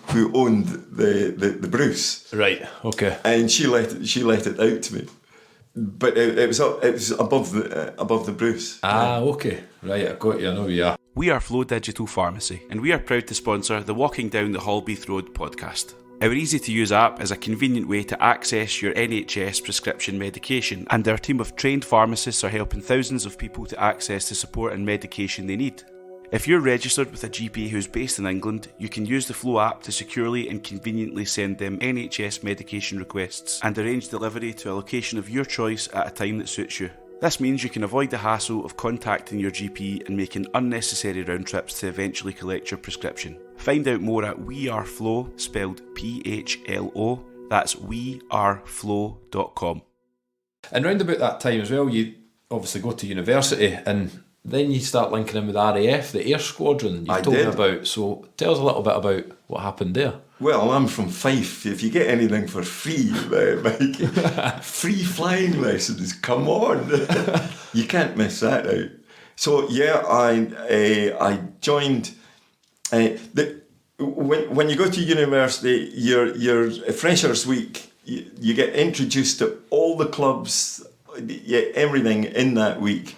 who owned the Bruce. Right, okay. And she let it out to me. But it was above the Bruce. Okay. Right, I got you, I know who you are. We are Flow Digital Pharmacy, and we are proud to sponsor the Walking Down the Halbeath Road podcast. Our easy-to-use app is a convenient way to access your NHS prescription medication, and our team of trained pharmacists are helping thousands of people to access the support and medication they need. If you're registered with a GP who's based in England, you can use the Flow app to securely and conveniently send them NHS medication requests and arrange delivery to a location of your choice at a time that suits you. This means you can avoid the hassle of contacting your GP and making unnecessary round trips to eventually collect your prescription. Find out more at weareflow, spelled PHLO, that's weareflow.com. And round about that time as well, you obviously go to university, and then you start linking in with RAF, the Air Squadron you told me about. So tell us a little bit about what happened there. Well, I'm from Fife. If you get anything for free, Mike, free flying lessons, come on. You can't miss that out. So yeah, I joined. When you go to university, your freshers week, you get introduced to all the clubs, everything in that week.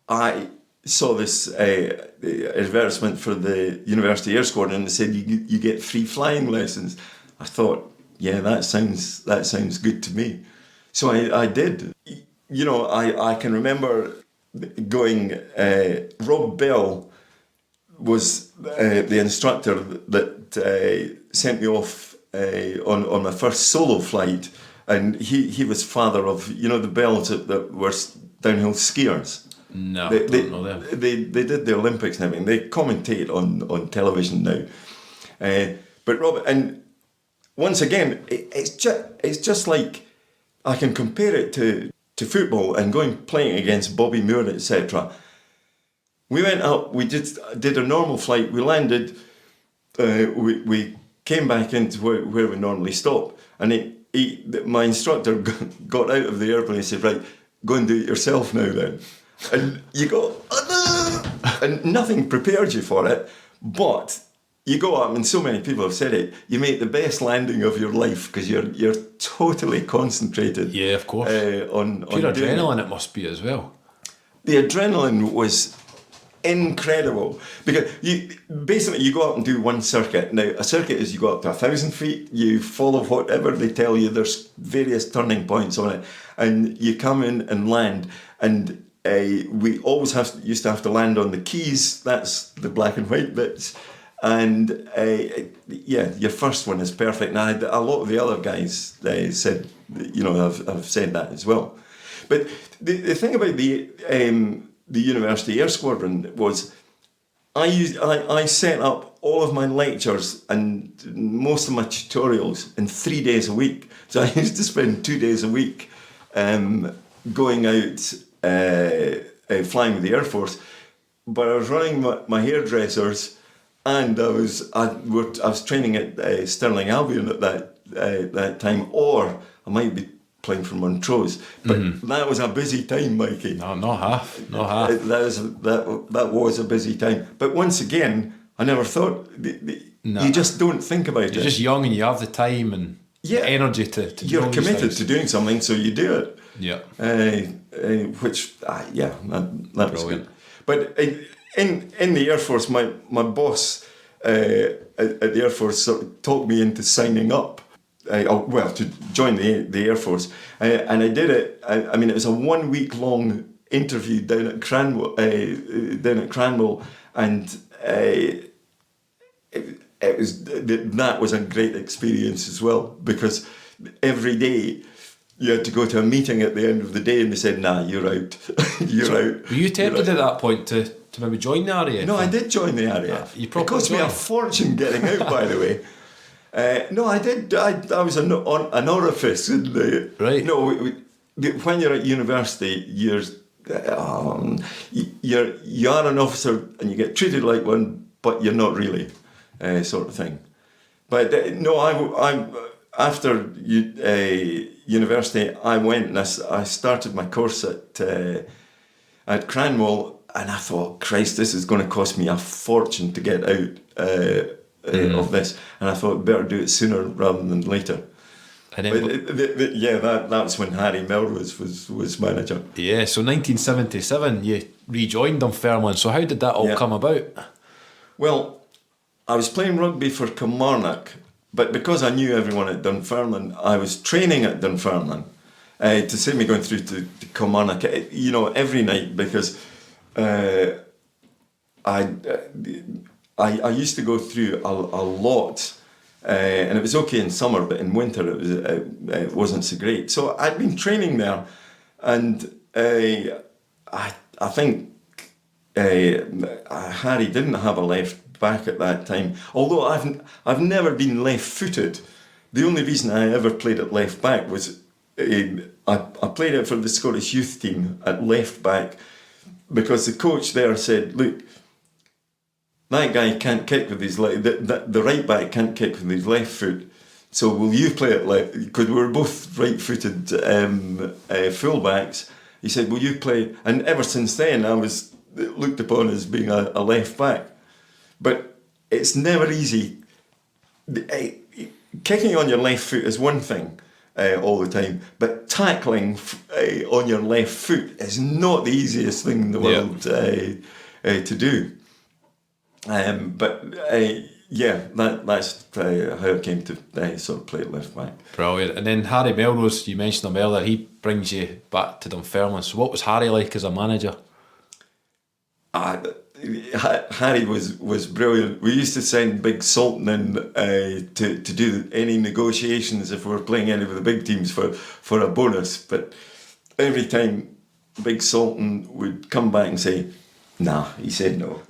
I saw this advertisement for the University Air Squadron, and it said you get free flying lessons. I thought, yeah, that sounds good to me. So I did. You know, I can remember going. Rob Bell was the instructor that sent me off on my first solo flight, and he was father of, you know, the Bells that were downhill skiers. No, they don't know them. They did the Olympics and everything. They commentate on television now. But Rob, and once again, it's just like, I can compare it to football and playing against Bobby Moore, etc. We went up, we did a normal flight, we landed, we came back into where we normally stop, and my instructor got out of the airplane and said, right, go and do it yourself now then. And you go, and nothing prepared you for it, but you go up, and so many people have said it, you make the best landing of your life because you're totally concentrated. Yeah, of course. On pure adrenaline it must be as well. The adrenaline was incredible because you go up and do one circuit. Now a circuit is you go up to 1,000 feet, you follow whatever they tell you, there's various turning points on it, and you come in and land, and we always used to have to land on the keys, that's the black and white bits, and your first one is perfect. Now a lot of the other guys said, you know, have said that as well. But the thing about the University Air Squadron was I set up all of my lectures and most of my tutorials in 3 days a week. So I used to spend 2 days a week going out flying with the Air Force. but I was running my hairdressers, and I was training at Stirling Albion at that time, or I might be playing for Montrose. But that was a busy time, Mikey. No, not half. That was a busy time. But once again, I never thought. You just don't think about it. You're just young and you have the time and the energy to You're do these committed things. to doing something, so you do it. Yeah. That was Brilliant. good. But in the Air Force, my boss at the Air Force sort of talked me into signing up. To join the Air Force, and I did it. I mean, it was a 1 week long interview down at Cranwell, and that was a great experience as well, because every day you had to go to a meeting at the end of the day, and they said, "Nah, you're out. You're out." Were you tempted at that point to maybe join the RAF? No, I did join the RAF. You It probably cost me a joined. fortune getting out, by the way. No, I did. I was an orifice in the. Right. No, when you're at university, you're an officer and you get treated like one, but you're not really, sort of thing. But after university, I went and I started my course at Cranwell, and I thought, Christ, this is going to cost me a fortune to get out. Of this, and I thought better do it sooner rather than later. And then, That's when Harry Melrose was manager. yeah, so 1977, you rejoined Dunfermline. So how did that all come about? Well, I was playing rugby for Kilmarnock, but because I knew everyone at Dunfermline, I was training at Dunfermline. To save me going through to Kilmarnock, every night, because I used to go through a lot, and it was okay in summer, but in winter it wasn't so great. So I'd been training there, and I think Harry didn't have a left back at that time. Although I've never been left-footed. The only reason I ever played at left back was I played it for the Scottish youth team at left back, because the coach there said, "Look, that guy can't kick with his left. The right back can't kick with his left foot. So will you play at left?" Because we were both right-footed fullbacks. He said, "Will you play?" And ever since then, I was looked upon as being a left back. But it's never easy. Kicking on your left foot is one thing all the time, but tackling on your left foot is not the easiest thing in the world to do. That's how I came to sort of play at left back. Brilliant. And then Harry Melrose, you mentioned him earlier, he brings you back to Dunfermline. So what was Harry like as a manager? Harry was brilliant. We used to send Big Sultan in to do any negotiations if we were playing any of the big teams for a bonus. But every time Big Sultan would come back and say, "Nah," he said no.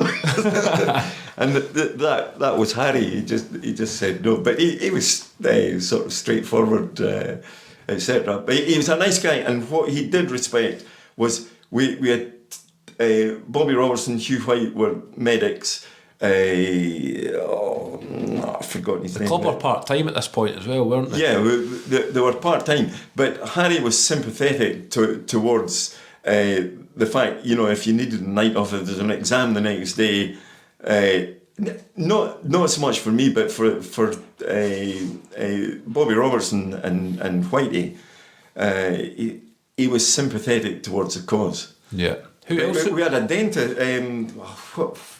And that was Harry. He just said no. But he was sort of straightforward, etc. But he was a nice guy, and what he did respect was we had Bobby Robertson, Hugh White were medics. I've forgotten his name. The club were part-time at this point as well, weren't they? Yeah, they were part-time. But Harry was sympathetic towards the fact, if you needed a night off, if there's an exam the next day, not so much for me, but for Bobby Robertson and Whitey, he was sympathetic towards the cause. Yeah. Who else? We had a dentist.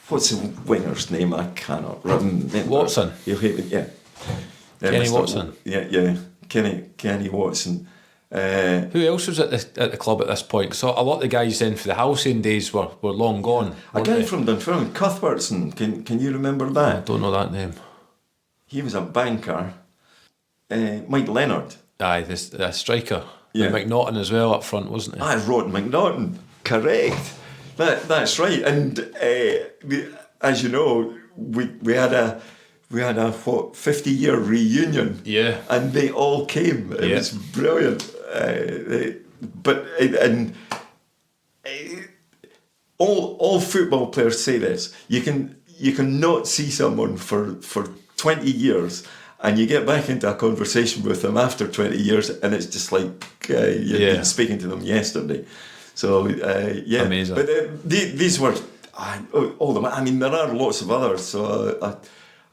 What's the winger's name? I cannot remember. Watson. You'll hate it, yeah. Kenny Watson. Yeah. Kenny Watson. Who else was at the club at this point? So a lot of the guys then for the Halcyon days were long gone. A guy from Dunfermline, Cuthbertson. Can you remember that? I don't know that name. He was a banker. Mike Leonard. Aye, the striker. Yeah. With McNaughton as well up front, wasn't he? Rod McNaughton. Correct. That's right. And as you know, we had a 50-year reunion. Yeah. And they all came. It was brilliant. all football players say this. You can not see someone for 20 years, and you get back into a conversation with them after 20 years, and it's just like you've been speaking to them yesterday. So amazing. But these were all them. I mean, there are lots of others. So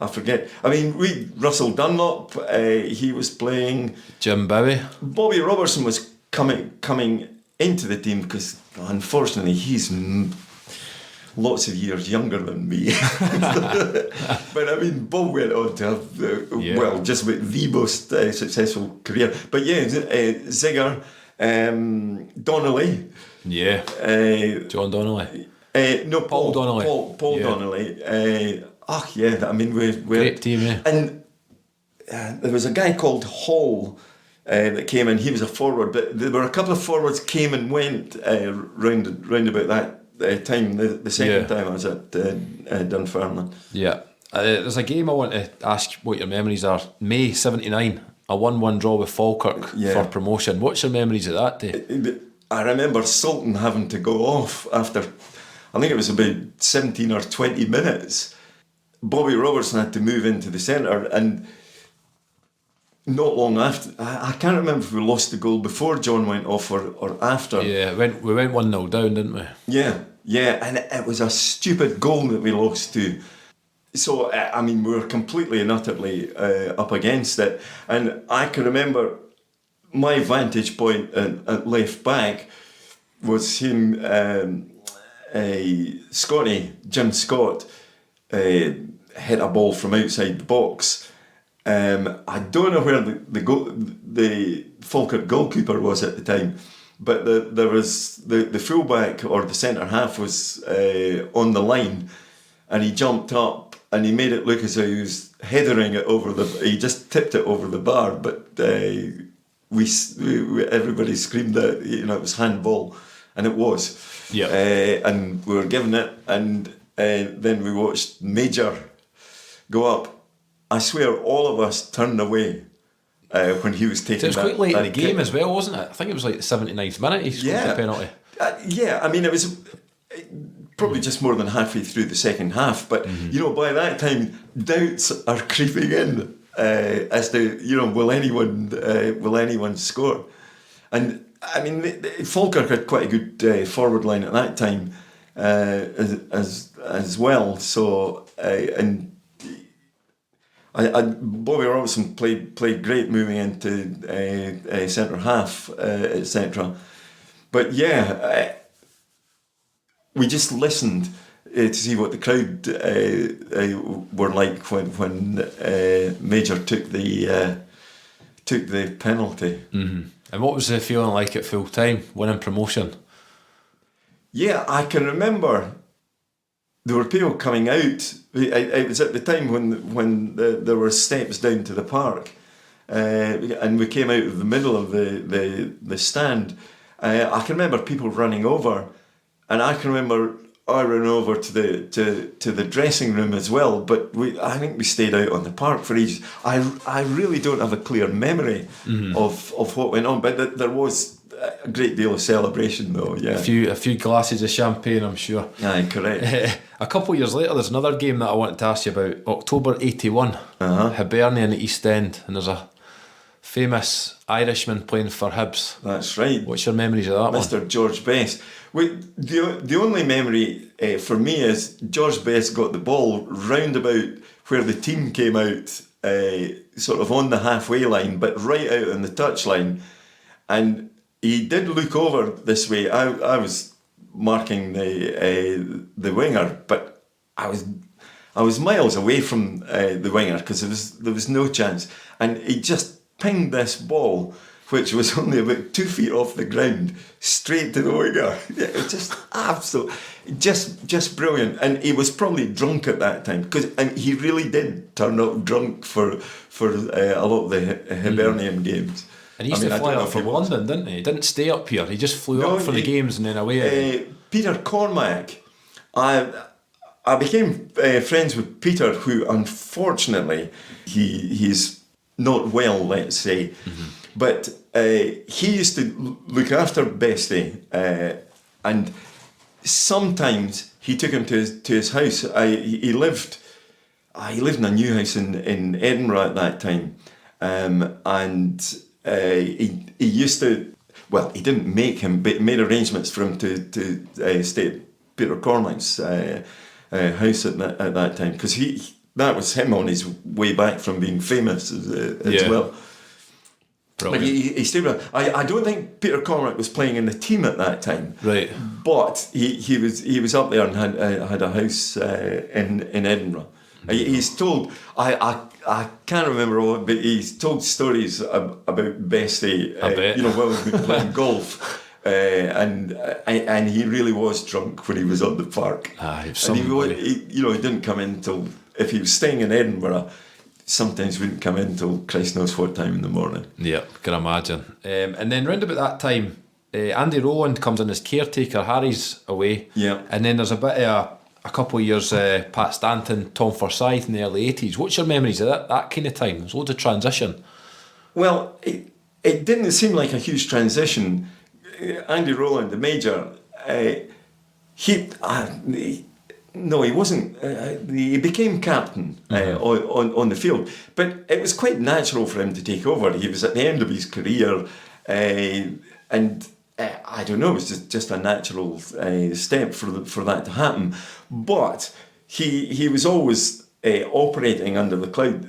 I forget. I mean, Russell Dunlop. He was playing. Jim Bowie. Bobby Robertson was coming into the team because unfortunately he's lots of years younger than me. But I mean, Bob went on to have just about the most successful career. But Zigger, Donnelly. Yeah. John Donnelly. No, Paul Donnelly. Paul Donnelly. I mean, we're great team, yeah. And there was a guy called Hall that came in. He was a forward, but there were a couple of forwards came and went round about that time. The second time I was at Dunfermline. Yeah. There's a game I want to ask what your memories are. May 79, a 1-1 draw with Falkirk for promotion. What's your memories of that day? I remember Sultan having to go off after, I think it was about 17 or 20 minutes. Bobby Robertson had to move into the centre, and not long after, I can't remember if we lost the goal before John went off or after. Yeah, we went 1-0 down, didn't we? Yeah, and it was a stupid goal that we lost to. So, I mean, we were completely and utterly up against it. And I can remember my vantage point at left back was him, Jim Scott, hit a ball from outside the box. I don't know where the Falkirk goalkeeper was at the time, but there was the fullback or the centre half was on the line, and he jumped up and he made it look as though he was headering it he just tipped it over the bar, but everybody screamed that it was handball, and it was. Yeah. And we were given it, and then we watched Major go up. I swear all of us turned away when he was taking So it was quite late in the game kick. as well, wasn't it? I think it was like the 79th minute he scored the penalty. I mean, it was probably just more than halfway through the second half, but by that time doubts are creeping in as to will anyone score? And I mean, Falkirk had quite a good forward line at that time as well. So Bobby Robertson played great moving into centre half, etc. But we just listened to see what the crowd were like when Major took the penalty. Mm-hmm. And what was the feeling like at full time, winning promotion? Yeah, I can remember there were people coming out. It was at the time when there were steps down to the park, and we came out of the middle of the stand. I can remember people running over, and I can remember I ran over to the dressing room as well. But I think we stayed out on the park for ages. I really don't have a clear memory of what went on, but there was a great deal of celebration though. Yeah, a few glasses of champagne, I'm sure. Aye, correct. A couple of years later, there's another game that I wanted to ask you about. October 81, Hibernian in the East End, and there's a famous Irishman playing for Hibs. That's right. What's your memories of that Mr. George Best. The only memory for me is George Best got the ball round about where the team came out, sort of on the halfway line, but right out on the touchline. And he did look over this way. I was marking the winger, but I was miles away from the winger because there was no chance. And he just pinged this ball, which was only about 2 feet off the ground, straight to the winger. It was just absolute, just brilliant. And he was probably drunk at that time because he really did turn up drunk for a lot of the Hibernian games. And he used to fly up from London, didn't he? He didn't stay up here. He just flew up for the games and then away again. Peter Cormack. I became friends with Peter, who unfortunately he's not well, let's say. But he used to look after Bestie, and sometimes he took him to his house. He lived in a new house in Edinburgh at that time, and he used to. Well, he didn't make him, but made arrangements for him to stay at Peter Cormack's house at that time, because that was him on his way back from being famous as well. But he stayed with him. I don't think Peter Cormack was playing in the team at that time. Right. But he was up there and had a house in Edinburgh. He's told, I can't remember all, but he's told stories about Bestie, while we've been playing golf. And he really was drunk when he was on the park. And he didn't come in till, if he was staying in Edinburgh, sometimes wouldn't come in till Christ knows what time in the morning. Yeah, can imagine. And then round about that time, Andy Rowland comes in as caretaker. Harry's away. Yeah. And then there's a bit of a couple of years, Pat Stanton, Tom Forsyth in the early 80s. What's your memories of that kind of time? There's loads of transition. Well, it didn't seem like a huge transition. Andy Rowland, the major, he wasn't. He became captain on the field, but it was quite natural for him to take over. He was at the end of his career, and I don't know. It was just a natural step for that to happen. But he was always operating under the cloud.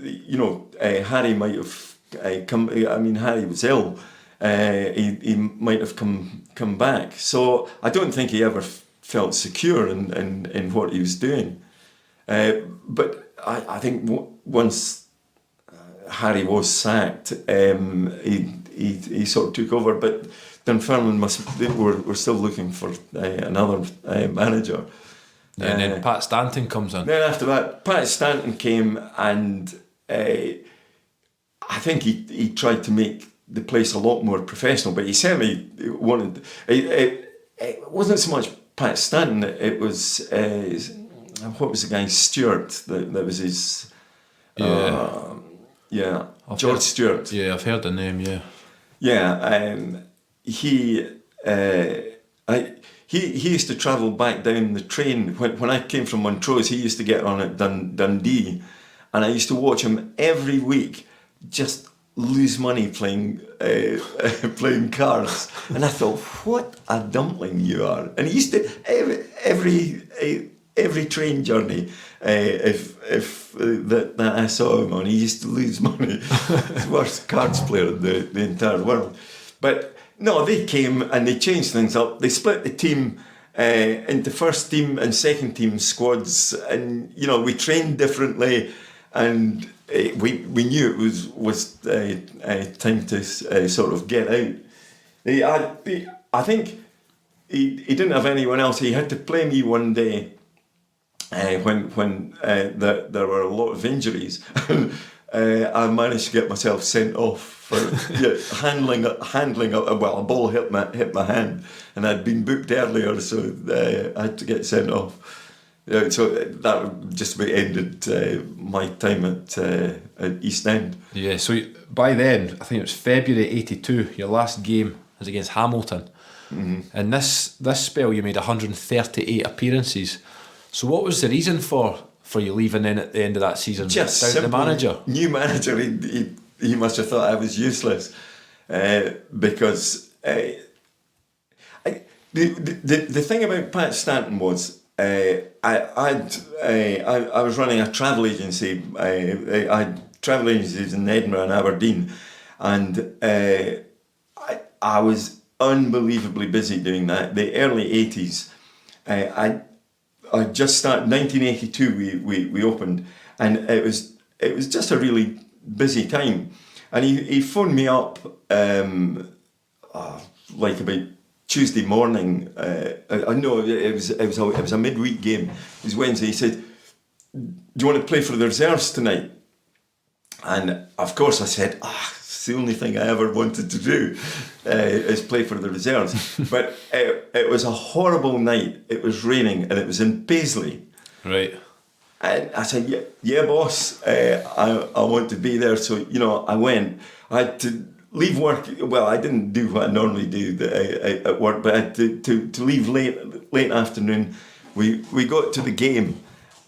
Harry might have come. I mean, Harry was ill. He might have come back. So I don't think he ever felt secure in what he was doing. But I think once Harry was sacked, he sort of took over. But Dunfermline were still looking for another manager. And then Pat Stanton comes in. Then after that, Pat Stanton came, and I think he tried to make the place a lot more professional, but he certainly wanted. It wasn't so much Pat Stanton. It was what was the guy, Stewart? That was his. George Stewart. Yeah, I've heard the name. Yeah. Yeah, he used to travel back down the train when I came from Montrose. He used to get on at Dundee, and I used to watch him every week just lose money playing cards, and I thought, what a dumpling you are. And he used to every train journey, if that I saw him on, he used to lose money. He's the worst cards player in the entire world. But no, they came and they changed things up. They split the team into first team and second team squads, and we trained differently, and we knew it was time to sort of get out. I think he didn't have anyone else. He had to play me one day when there were a lot of injuries. I managed to get myself sent off for handling a ball hit my hand, and I'd been booked earlier, so I had to get sent off. So that just about ended my time at East End. Yeah, so by then, I think it was February 82, your last game was against Hamilton. Mm-hmm. And this spell you made 138 appearances. So what was the reason for you leaving in at the end of that season? Just down to the manager? New manager, he must have thought I was useless, because the thing about Pat Stanton was, I was running a travel agency. I had travel agencies in Edinburgh and Aberdeen, and I was unbelievably busy doing that. The early 80s, I just started. 1982 we opened, and it was just a really busy time. And he phoned me up like about Tuesday morning. I know it was a midweek game. It was Wednesday. He said, "Do you want to play for the reserves tonight?" And of course I said, it's the only thing I ever wanted to do, is play for the reserves. But it was a horrible night. It was raining, and it was in Paisley. Right. And I said, yeah, boss, I want to be there. So, I went. I had to leave work. Well, I didn't do what I normally do at work, but I had to leave late afternoon. We got to the game,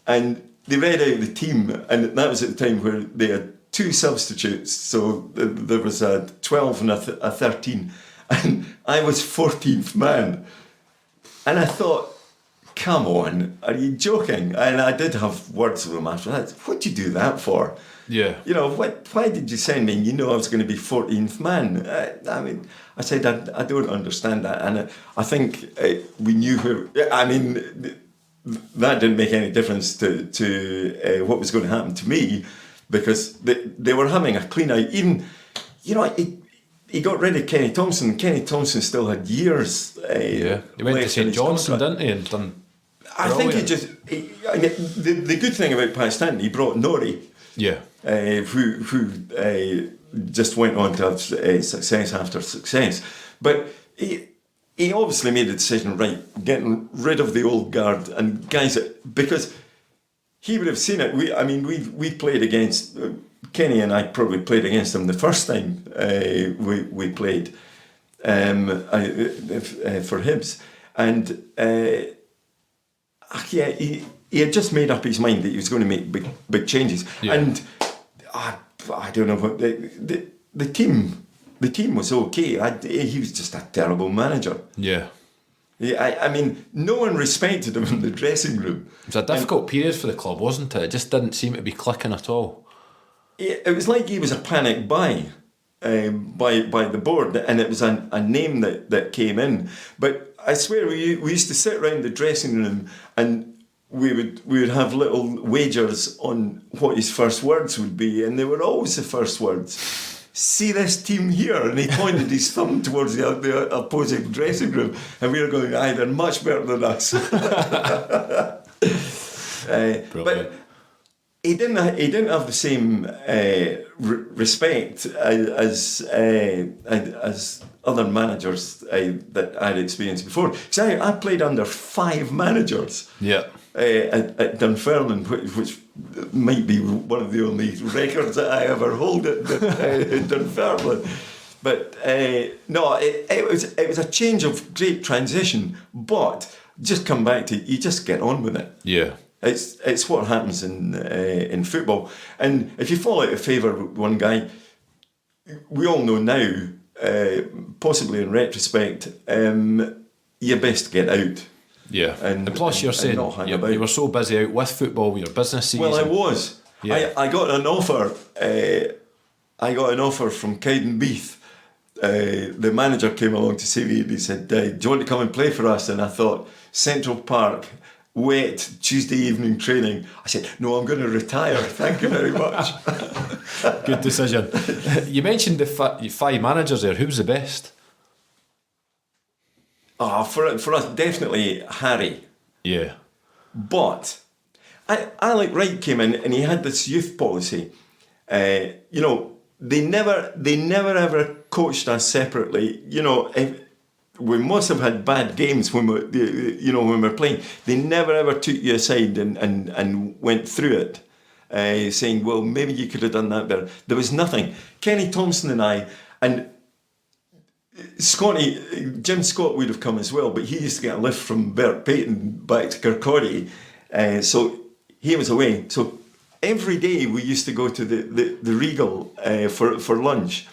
and they read out the team, and that was at the time where they had 2 substitutes. So there was a 12 and a 13, and I was 14th man. And I thought, come on, are you joking? And I did have words with him after that. What'd you do that for? Yeah. You know, why did you send me? You know I was going to be 14th man. I mean, I said, I don't understand that. And I think we knew who... I mean, that didn't make any difference to what was going to happen to me, because they were having a clean out. Even, you know, he got rid of Kenny Thompson. Kenny Thompson still had years. He went to St Johnstone, didn't he? And done. I think I mean, the good thing about Pakistan, he brought Nori. Yeah. Who just went on to have success after success. But he obviously made the decision, right, getting rid of the old guard and guys, because he would have seen it. We played against, Kenny and I probably played against him the first time we played for Hibs. And he had just made up his mind that he was going to make big changes. Yeah. And I don't know what the team was okay. He was just a terrible manager. Yeah. I mean, no one respected him in the dressing room. It was a difficult period for the club, wasn't it? It just didn't seem to be clicking at all. It was like he was a panic buy by the board, and it was a name that came in. But I swear we used to sit around the dressing room and we would have little wagers on what his first words would be, and they were always the first words. See this team here? And he pointed his thumb towards the opposing dressing room, and we were going, aye, they're much better than us. But he didn't have the same respect as other managers that I'd experienced before. Because I played under 5 managers. Yeah. At Dunfermline, which might be one of the only records that I ever hold at Dunfermline. But no, it was a change of great transition. But just come back to, you just get on with it. Yeah. It's what happens in football. And if you fall out of favour with one guy, we all know now, possibly in retrospect, you're best to get out. Yeah, and plus you're saying you were so busy out with football with your business season. Well, I was. Yeah. I got an offer. I got an offer from Halbeath. The manager came along to see me and he said, "Do you want to come and play for us?" And I thought, Central Park, wet Tuesday evening training. I said, "No, I'm going to retire. Thank you very much." Good decision. You mentioned the 5 managers there. Who was the best? For us, definitely Harry. Yeah. But Alec Wright came in and he had this youth policy. You know, they never ever coached us separately. You know, we must have had bad games when we're playing. They never ever took you aside and went through it, saying, well, maybe you could have done that better. There was nothing. Kenny Thompson and I, and Jim Scott would have come as well, but he used to get a lift from Bert Payton back to Kirkcaldy, so he was away. So every day we used to go to the Regal for lunch,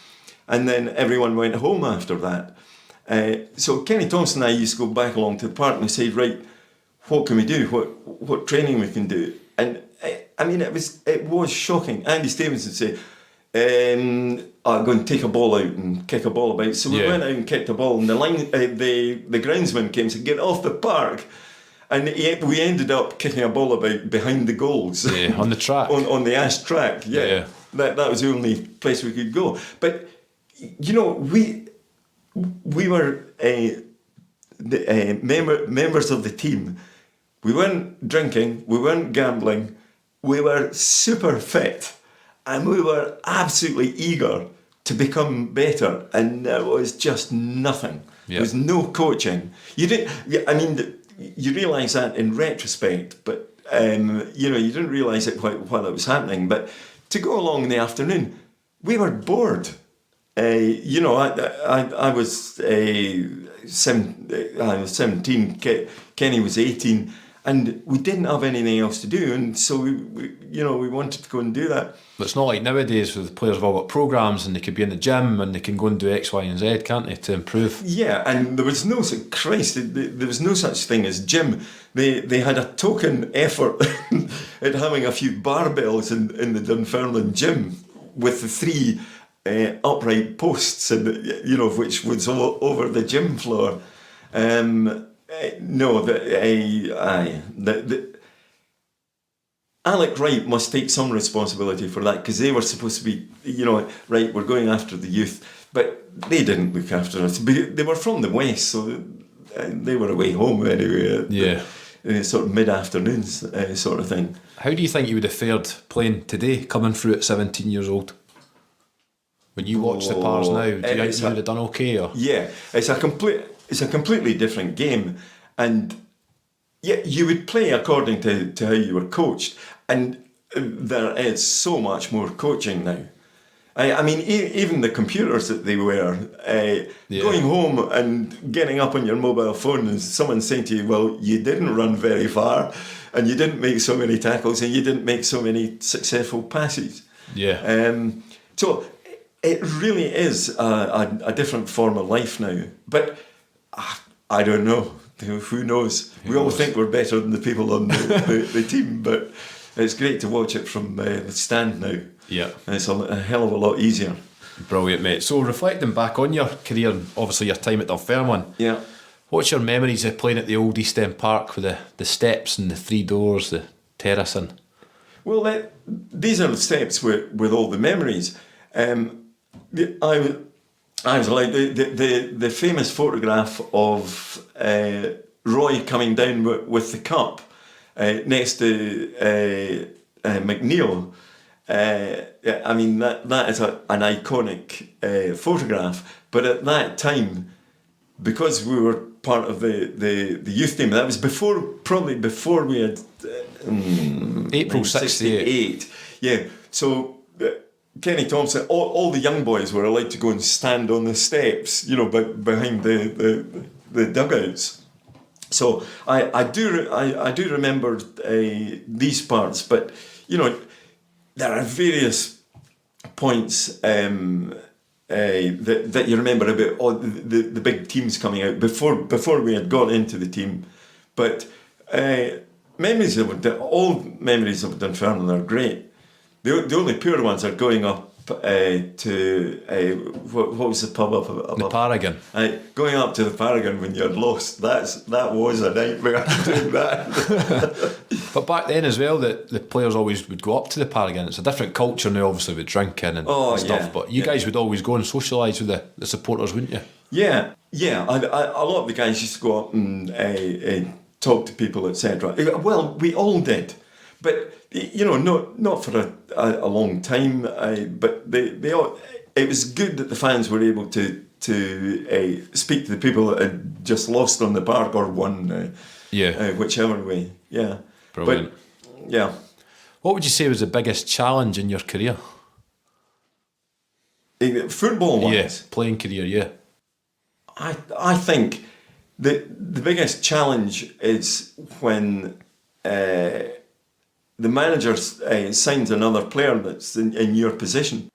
and then everyone went home after that. So Kenny Thompson and I used to go back along to the park and say, right, what can we do? What training we can do? And I mean, it was shocking. Andy Stevens would say, I'll go and take a ball out and kick a ball about. So we went out and kicked a ball, and the groundsman came and said, "Get off the park." And we ended up kicking a ball about behind the goals. Yeah, on the track. on the Ash track, yeah. That was the only place we could go. But, you know, we were members of the team. We weren't drinking, we weren't gambling, we were super fit. And we were absolutely eager to become better, and there was just nothing. There was no coaching. You realise that in retrospect, but you didn't realise it while it was happening. But to go along in the afternoon, we were bored. you know, I was 17. Kenny was 18, and we didn't have anything else to do, and so we wanted to go and do that. But it's not like nowadays where the players have all got programmes and they could be in the gym and they can go and do X, Y and Z, can't they, to improve? Yeah, and there was no there was no such thing as gym. They had a token effort at having a few barbells in the Dunfermline gym with the 3 upright posts, and which was all over the gym floor. Alec Wright must take some responsibility for that, because they were supposed to be, right, we're going after the youth, but they didn't look after us. They were from the West, so they were away home anyway. Sort of mid-afternoons sort of thing. How do you think you would have fared playing today, coming through at 17 years old? When you watch the Pars now, do you think you would have done okay? Or? Yeah, it's a completely different game, and yeah, you would play according to how you were coached, and there is so much more coaching now. I mean, even the computers that they were, going home and getting up on your mobile phone and someone saying to you, well, you didn't run very far, and you didn't make so many tackles, and you didn't make so many successful passes. Yeah. So it really is a different form of life now. But I don't know. Who knows? We all think we're better than the people on the team, but it's great to watch it from the stand now. Yeah. And it's a hell of a lot easier. Brilliant, mate. So reflecting back on your career and obviously your time at Dunfermline, Yeah. what's your memories of playing at the old East End Park with the steps and the 3 doors, the terracing? Well, these are the steps with all the memories. I was like the famous photograph of Roy coming down with the cup next to McNeil. I mean, that is an iconic photograph. But at that time, because we were part of the youth team, that was probably before we had April 68. Yeah, so Kenny Thompson, all the young boys were allowed to go and stand on the steps, behind the dugouts. So I do remember these parts, but there are various points that you remember about the big teams coming out before we had got into the team. But all memories of Dunfermline are great. The only poor ones are going up to what was the pub up the Paragon. Going up to the Paragon when you're lost. That was a nightmare doing that. But back then as well, the players always would go up to the Paragon. It's a different culture now, obviously, with drinking and stuff. Yeah, but you guys would always go and socialise with the supporters, wouldn't you? Yeah. A lot of the guys used to go up and talk to people, etc. Well, we all did, but not for a long time. But they all. It was good that the fans were able to speak to the people that had just lost on the park or won. Whichever way. Yeah. Brilliant. But, yeah. What would you say was the biggest challenge in your career? Football-wise? Yeah, playing career, yeah. I think the biggest challenge is when the manager signs another player that's in your position.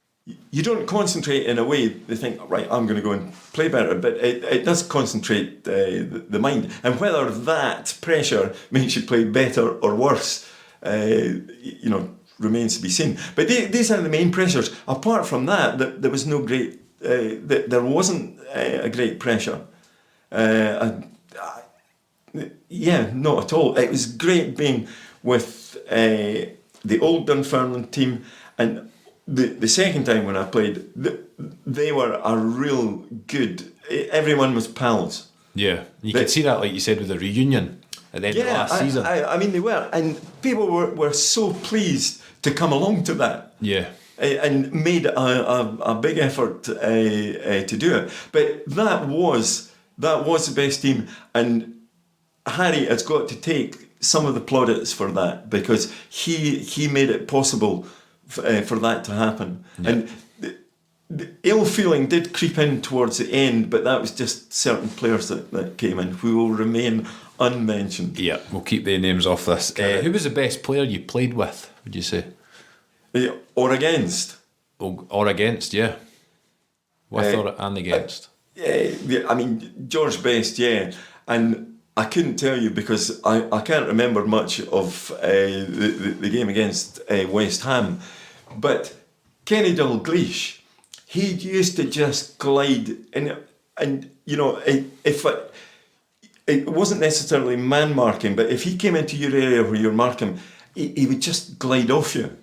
You don't concentrate in a way they think, right, I'm going to go and play better, but it does concentrate the mind. And whether that pressure makes you play better or worse, remains to be seen. But these are the main pressures. Apart from that, there was no great, there wasn't a great pressure. Not at all. It was great being with the old Dunfermline team, and the second time when I played, they were a real good. Everyone was pals. Yeah, you could see that, like you said, with the reunion at the end of last season. I mean, they were, and people were so pleased to come along to that. Yeah. And made a big effort to do it. But that was the best team, and Harry has got to take some of the plaudits for that, because he made it possible for that to happen. Yeah. And the ill feeling did creep in towards the end, but that was just certain players that came in who will remain unmentioned. Yeah, we'll keep the names off this. Who was the best player you played with, would you say? Or against? Or against, yeah. With or and against. I mean, George Best, yeah. And I couldn't tell you because I can't remember much of the game against West Ham. But Kenny Dalglish, he used to just glide in, and you know, if it wasn't necessarily man marking, but if he came into your area where you're marking, he would just glide off you.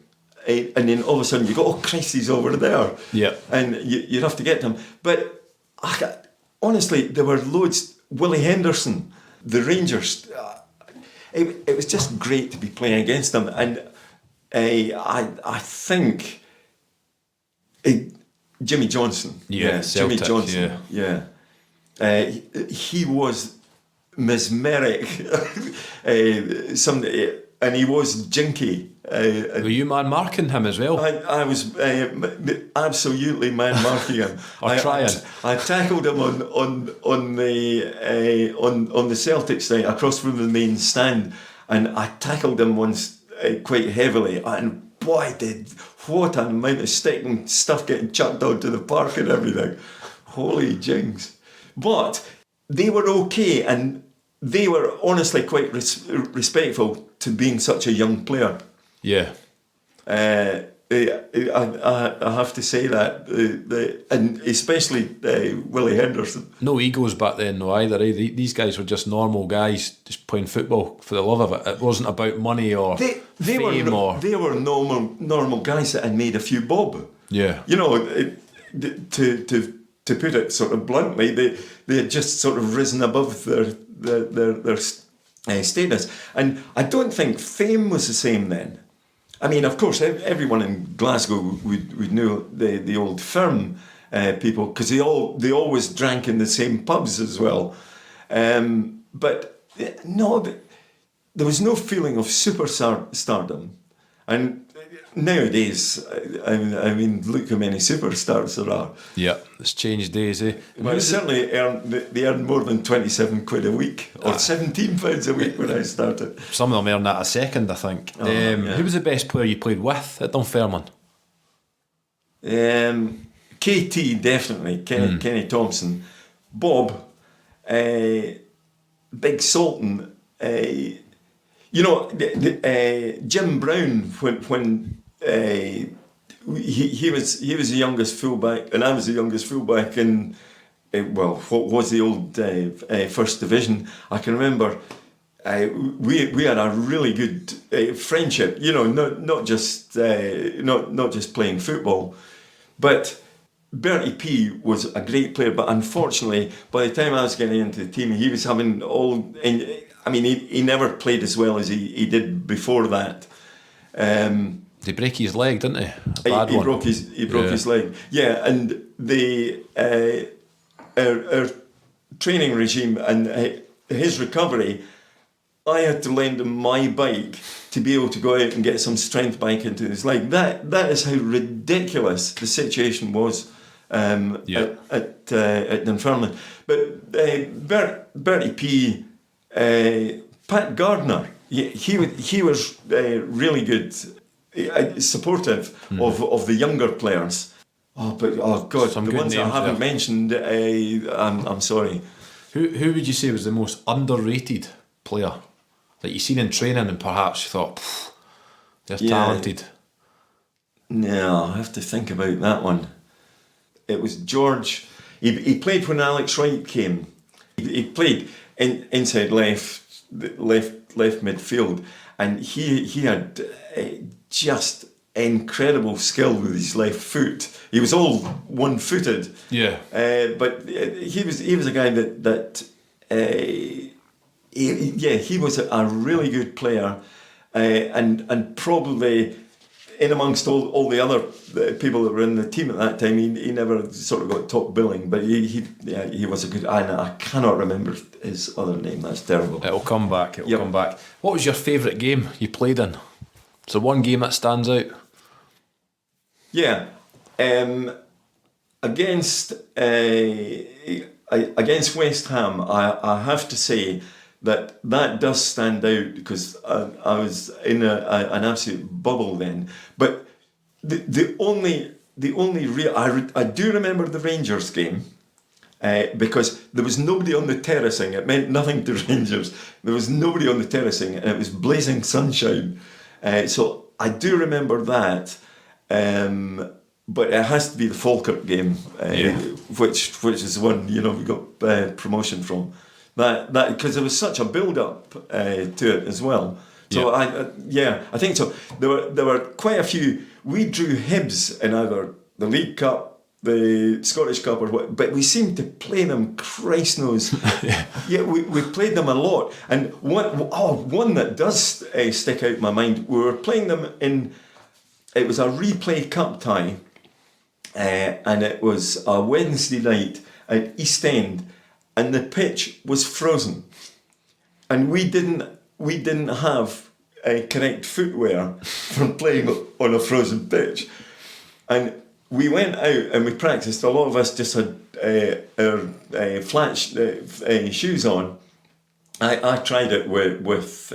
And then all of a sudden you go, oh Christ, he's over there. Yeah. And you'd have to get to him. But honestly, there were loads. Willie Henderson, the Rangers. It was just great to be playing against them. And I think Jimmy Johnson. Yeah, Celtic, Jimmy Johnson. Yeah. He was mesmeric. And he was jinky. Were you man marking him as well? I was absolutely man marking him. Or trying. I tackled him on the Celtic side across from the main stand, and I tackled him once quite heavily. And boy, what an amount of stick and stuff getting chucked onto the park and everything. Holy jinx! But they were okay, and they were honestly quite respectful to being such a young player. Yeah. I have to say that, and especially Willie Henderson. No egos back then, no either. These guys were just normal guys, just playing football for the love of it. It wasn't about money or They fame they were normal guys that had made a few bob. Yeah. You know, to put it sort of bluntly, they had just sort of risen above their status, and I don't think fame was the same then. I mean, of course, everyone in Glasgow would know the old firm people because they always drank in the same pubs as well. But no, there was no feeling of stardom. And nowadays, I mean, look how many superstars there are. Yeah, it's changed days, eh? Well, certainly they earned more than 27 quid a week, or £17 a week when I started. Some of them earn that a second, I think. Who was the best player you played with at Dunfermline? KT, definitely. Kenny Thompson. Bob. Big Sultan. You know, Jim Brown, when he was the youngest fullback, and I was the youngest fullback in, what was the old First Division. I can remember we had a really good friendship. You know, not just playing football, but Bertie P was a great player. But unfortunately, by the time I was getting into the team, he was having I mean, he never played as well as he did before that. He break his leg, didn't he? He broke his leg. Yeah, and our training regime and his recovery, I had to lend him my bike to be able to go out and get some strength back into his leg. That is how ridiculous the situation was at Dunfermline. But Bertie P. Pat Gardner, he was really good, supportive of the younger players. Oh God, some the ones I haven't mentioned, I'm sorry. Who would you say was the most underrated player that you seen in training and perhaps you thought, they're talented? No, I have to think about that one. It was George. He played when Alex Wright came. He played inside left midfield, and he had just incredible skill with his left foot. He was all one-footed. Yeah. But he was a guy that he was a really good player, and probably in amongst all the other people that were in the team at that time, he never sort of got top billing, but he was a good. I cannot remember his other name. That's terrible. It'll come back. It'll come back. What was your favourite game you played in? Is there one game that stands out? Yeah, against West Ham, I have to say that does stand out because I was in an absolute bubble then. But the only real I do remember the Rangers game. Because there was nobody on the terracing. It meant nothing to Rangers. There was nobody on the terracing, and it was blazing sunshine. So I do remember that. But it has to be the Falkirk game, which is the one we got promotion from. That because there was such a build up to it as well. So I think so. There were quite a few. We drew Hibs in either the League Cup, the Scottish Cup, or what, but we seemed to play them, Christ knows. We played them a lot. And one that does stick out in my mind, we were playing them it was a replay cup tie, and it was a Wednesday night at East End, and the pitch was frozen. And we didn't have correct footwear for playing on a frozen pitch. And we went out and we practiced. A lot of us just had our flat shoes on. I tried it with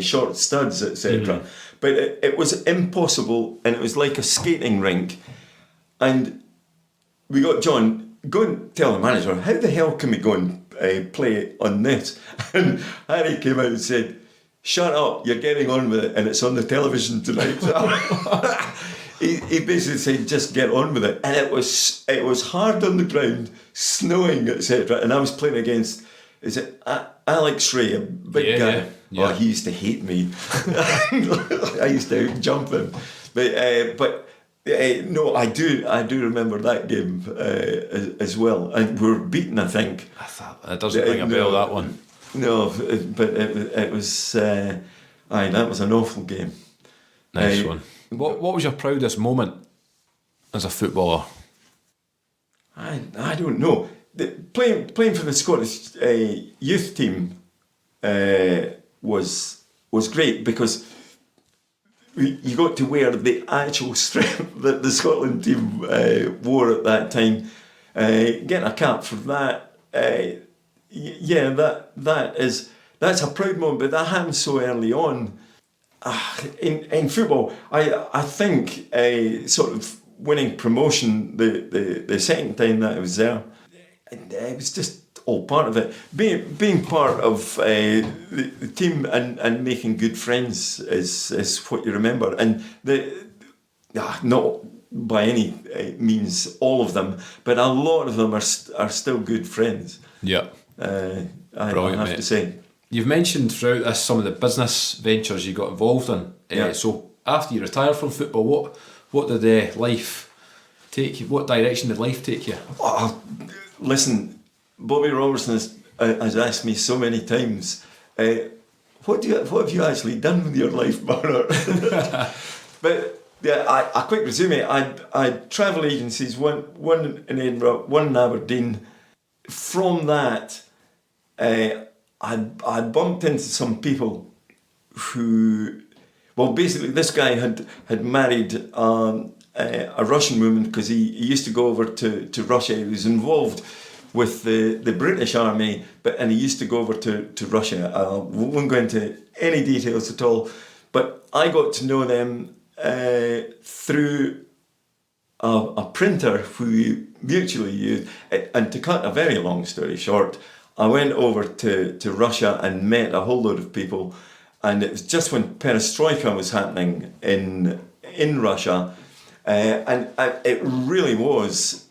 short studs, etc. But it was impossible, and it was like a skating rink. And we got John, go and tell the manager, how the hell can we go and play on this? And Harry came out and said, shut up, you're getting on with it, and it's on the television tonight. He basically said, just get on with it. And it was hard on the ground, snowing, etc. And I was playing against, is it Alex Ray, a big guy? Yeah. Oh, he used to hate me. I used to jump him. But no, I do remember that game as well. And we were beaten, I think. It doesn't ring a bell, that one. No, but it was, that was an awful game. Nice one. What was your proudest moment as a footballer? I don't know. Playing for the Scottish youth team was great because you got to wear the actual strength that the Scotland team wore at that time. Getting a cap for that, that's a proud moment. But that happened so early on. In football, I think sort of winning promotion the second time that I was there, it was just all part of it. Being part of the team and making good friends is what you remember. And not by any means all of them, but a lot of them are still good friends. Yeah, I brilliant, have mate. to say. You've mentioned throughout this some of the business ventures you got involved in. So after you retired from football, what did life take you? What direction did life take you? Oh, listen, Bobby Robertson has asked me so many times, what have you actually done with your life, Bonar? But yeah, a quick resume. I had travel agencies, one in Edinburgh, one in Aberdeen. From that, I bumped into some people who, well, basically this guy had married a Russian woman because he used to go over to Russia. He was involved with the British Army, and he used to go over to Russia. I won't go into any details at all, but I got to know them through a printer who we mutually used. And to cut a very long story short, I went over to Russia and met a whole load of people, and it was just when Perestroika was happening in Russia, and it really was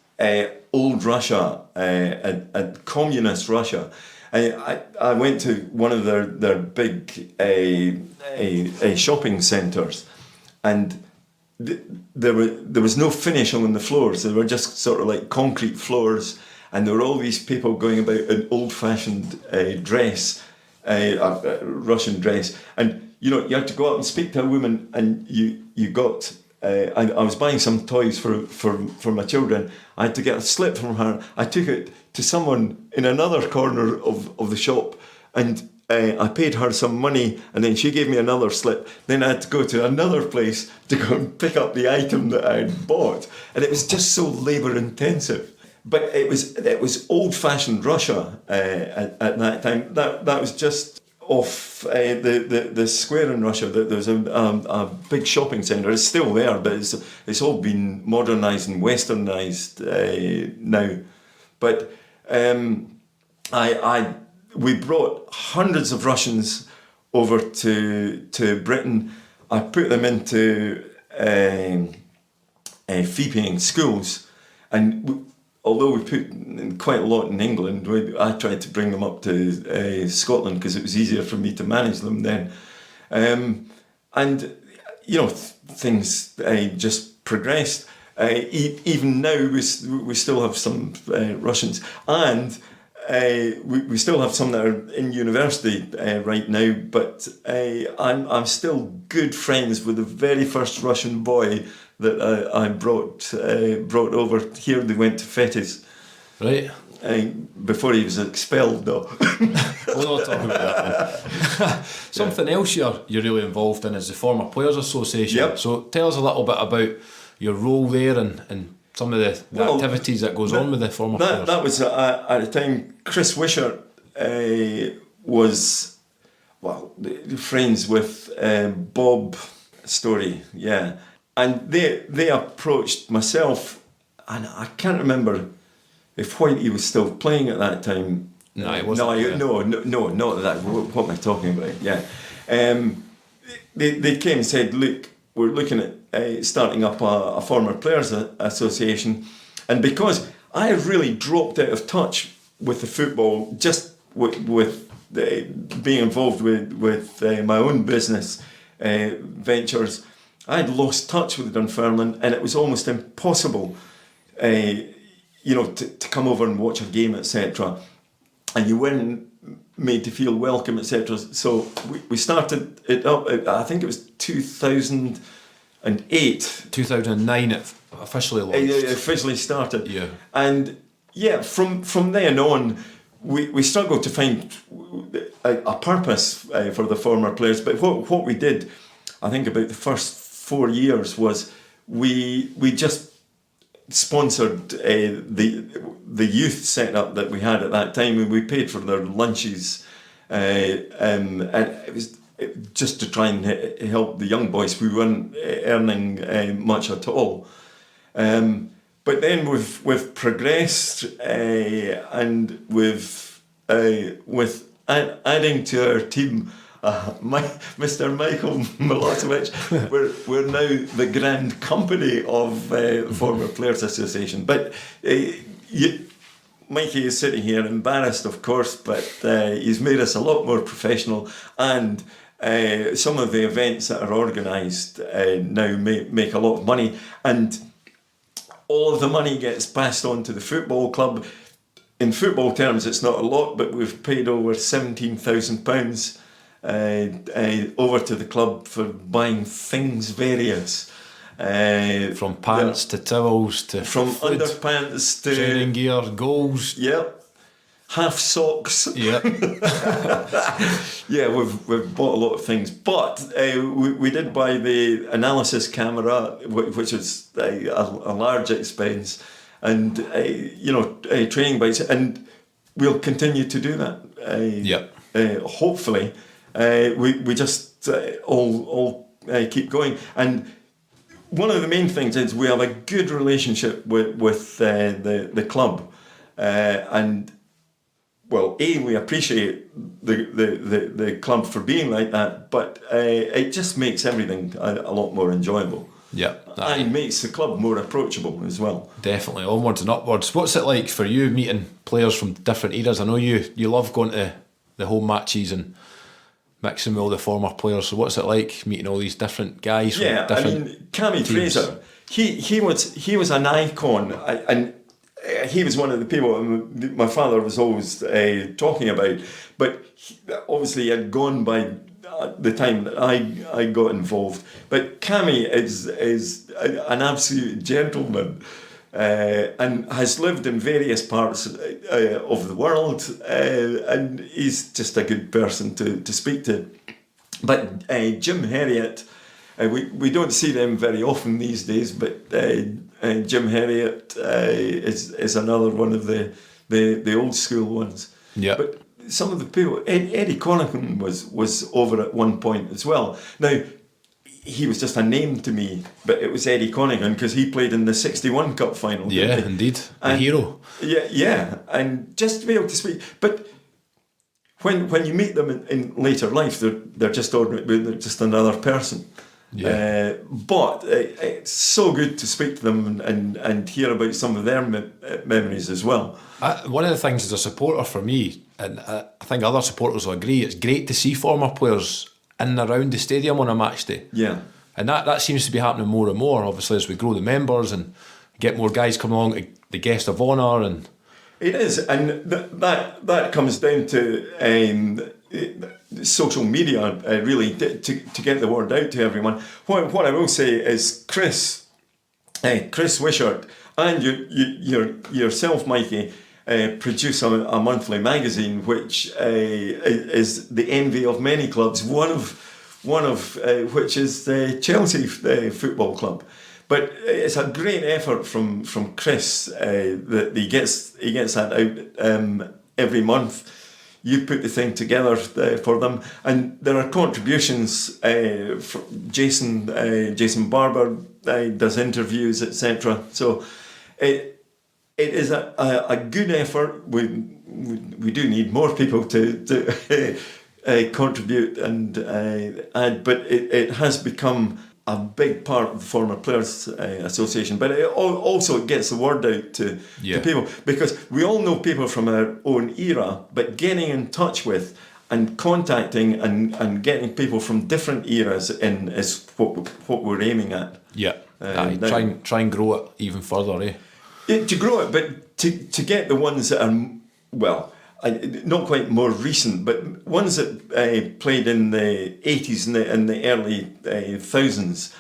old Russia, and communist Russia. I went to one of their big shopping centres, and there was no finish on the floors. They were just sort of like concrete floors. And there were all these people going about an old-fashioned dress, a Russian dress. And, you had to go out and speak to a woman, and you got... I was buying some toys for my children. I had to get a slip from her. I took it to someone in another corner of the shop, and I paid her some money, and then she gave me another slip. Then I had to go to another place to go and pick up the item that I had bought, and it was just so labour intensive. But it was old-fashioned Russia at that time. That was just off the square in Russia. There's a big shopping centre. It's still there, but it's all been modernised and westernised now. But we brought hundreds of Russians over to Britain. I put them into fee-paying schools, and although we put quite a lot in England, I tried to bring them up to Scotland because it was easier for me to manage them then. And things just progressed. Even now, we still have some Russians, and we still have some that are in university right now. But I'm still good friends with the very first Russian boy that I brought over here. They went to Fetis. Right. Before he was expelled, though. We'll not talk about that. Something else you're really involved in is the Former Players Association. Yep. So tell us a little bit about your role there and some of the activities that goes on with the former players. That was at the time. Chris Wishart was friends with Bob Story, and they approached myself, and I can't remember if Whitey was still playing at that time. No, he wasn't. No, not that. What am I talking about? Yeah, they came and said, "Look, we're looking at starting up a former players association," and because I had really dropped out of touch with the football, just with being involved with my own business ventures, I had lost touch with Dunfermline, and it was almost impossible, to come over and watch a game, etc. And you weren't made to feel welcome, etc. So we started it up. I think it was 2008. 2009 it officially launched. It officially started. Yeah. And from then on, we struggled to find a purpose for the former players. But what we did, I think about the first 4 years, was we just sponsored the youth setup that we had at that time, and we paid for their lunches, and it was just to try and help the young boys who weren't earning much at all. But then we've progressed, and with adding to our team Mr. Michael Milosevic, we're now the grand company of the Former Players Association. But Mikey is sitting here embarrassed, of course, but he's made us a lot more professional, and some of the events that are organised now make a lot of money, and all of the money gets passed on to the football club. In football terms, it's not a lot, but we've paid over £17,000 over to the club for buying things various. From pants to towels to from food, underpants to training gear, goals. Yep. Half socks. Yep. Yeah, we've bought a lot of things, but we did buy the analysis camera, which is a large expense, and training bikes, and we'll continue to do that. Yep. Hopefully, we just all keep going. And one of the main things is we have a good relationship with the club, and well, we appreciate the club for being like that, but it just makes everything a lot more enjoyable. Yeah, and makes the club more approachable as well. Definitely, onwards and upwards. What's it like for you meeting players from different eras? I know you love going to the home matches and mixing with all the former players. So what's it like meeting all these different guys? Yeah, from different Cammy Fraser, he was an icon, and he was one of the people my father was always talking about. But obviously, he had gone by the time that I got involved. But Cammy is an absolute gentleman. and has lived in various parts of the world, and he's just a good person to speak to. But Jim Herriot, we don't see them very often these days, but Jim Herriot is another one of the old school ones. Yeah. But some of the people, Eddie Conaghan was over at one point as well. Now, he was just a name to me, but it was Eddie Conaghan because he played in the 61 Cup final. Yeah, indeed. A hero. Yeah, and just to be able to speak. But when you meet them in later life, they're just ordinary, they're just another person. Yeah. But it's so good to speak to them and hear about some of their memories as well. One of the things as a supporter for me, and I think other supporters will agree, it's great to see former players in and around the stadium on a match day. Yeah. And that seems to be happening more and more, obviously, as we grow the members and get more guys come along, the guest of honour. And it is, and that comes down to social media, really, to get the word out to everyone. What I will say is Chris Wishart, and yourself, Mikey, produce a monthly magazine which is the envy of many clubs. One of which is the Chelsea Football Club. But it's a great effort from Chris that he gets that out every month. You put the thing together for them, and there are contributions. From Jason Barber does interviews, etc. So it is a good effort. We do need more people to contribute and add, but it has become a big part of the Former Players Association, but it also gets the word out to people, because we all know people from our own era, but getting in touch with and contacting and getting people from different eras in is what we're aiming at. yeah, try and grow it even further, eh? To grow it, but to get the ones that are, well, not quite more recent, but ones that played in the 80s and the early thousands,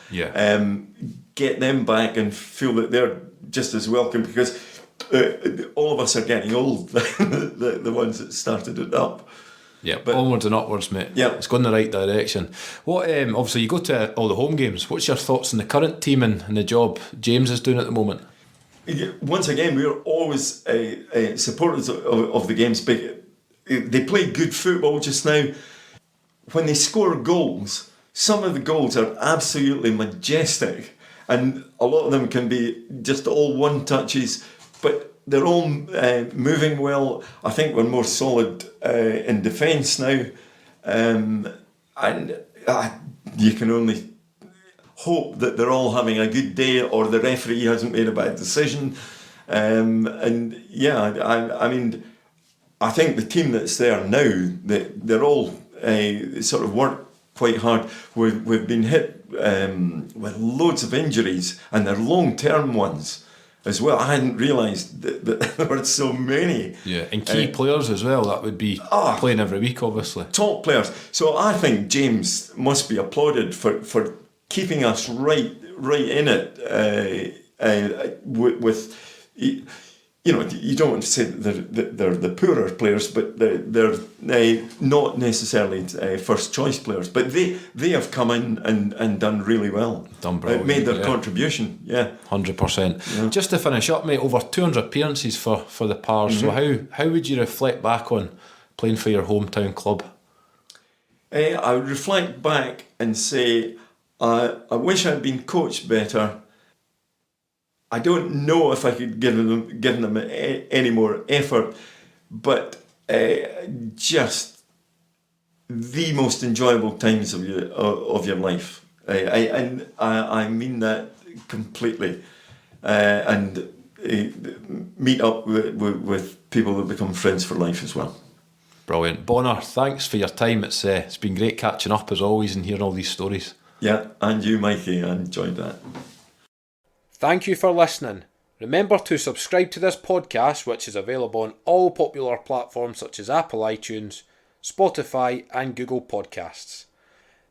get them back and feel that they're just as welcome, because all of us are getting old, the ones that started it up. Yeah, but onwards and upwards, mate. Yeah. It's going in the right direction. What? Obviously, you go to all the home games. What's your thoughts on the current team and the job James is doing at the moment? Once again, we're always supporters of the games. But they play good football just now. When they score goals, some of the goals are absolutely majestic, and a lot of them can be just all one touches, but they're all moving well. I think we're more solid in defence now, and you can only hope that they're all having a good day, or the referee hasn't made a bad decision. And yeah, I mean, I think the team that's there now, they're all sort of work quite hard. We've been hit with loads of injuries, and they're long-term ones as well. I hadn't realised that there were so many. Yeah, and key players as well, that would be playing every week, obviously. Top players. So I think James must be applauded for keeping us right in it with you know, you don't want to say that they're the poorer players, but they're not necessarily first choice players, but they have come in and done really well. Done brilliant, made their contribution, 100%. Yeah. Just to finish up, mate, over 200 appearances for the Pars. So how would you reflect back on playing for your hometown club? I would reflect back and say, I wish I'd been coached better. I don't know if I could give them any more effort, but just the most enjoyable times of your life. I mean that completely. And meet up with people that become friends for life as well. Brilliant. Bonar, thanks for your time. It's been great catching up as always and hearing all these stories. Yeah, and you, Mikey, I enjoyed that. Thank you for listening. Remember to subscribe to this podcast, which is available on all popular platforms such as Apple iTunes, Spotify and Google Podcasts.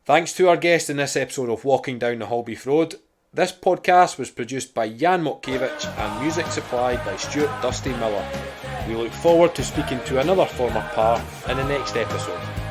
Thanks to our guest in this episode of Walking Down the Halbeath Road, This podcast was produced by Jan Motkiewicz and music supplied by Stuart Dusty Miller. We look forward to speaking to another former par in the next episode.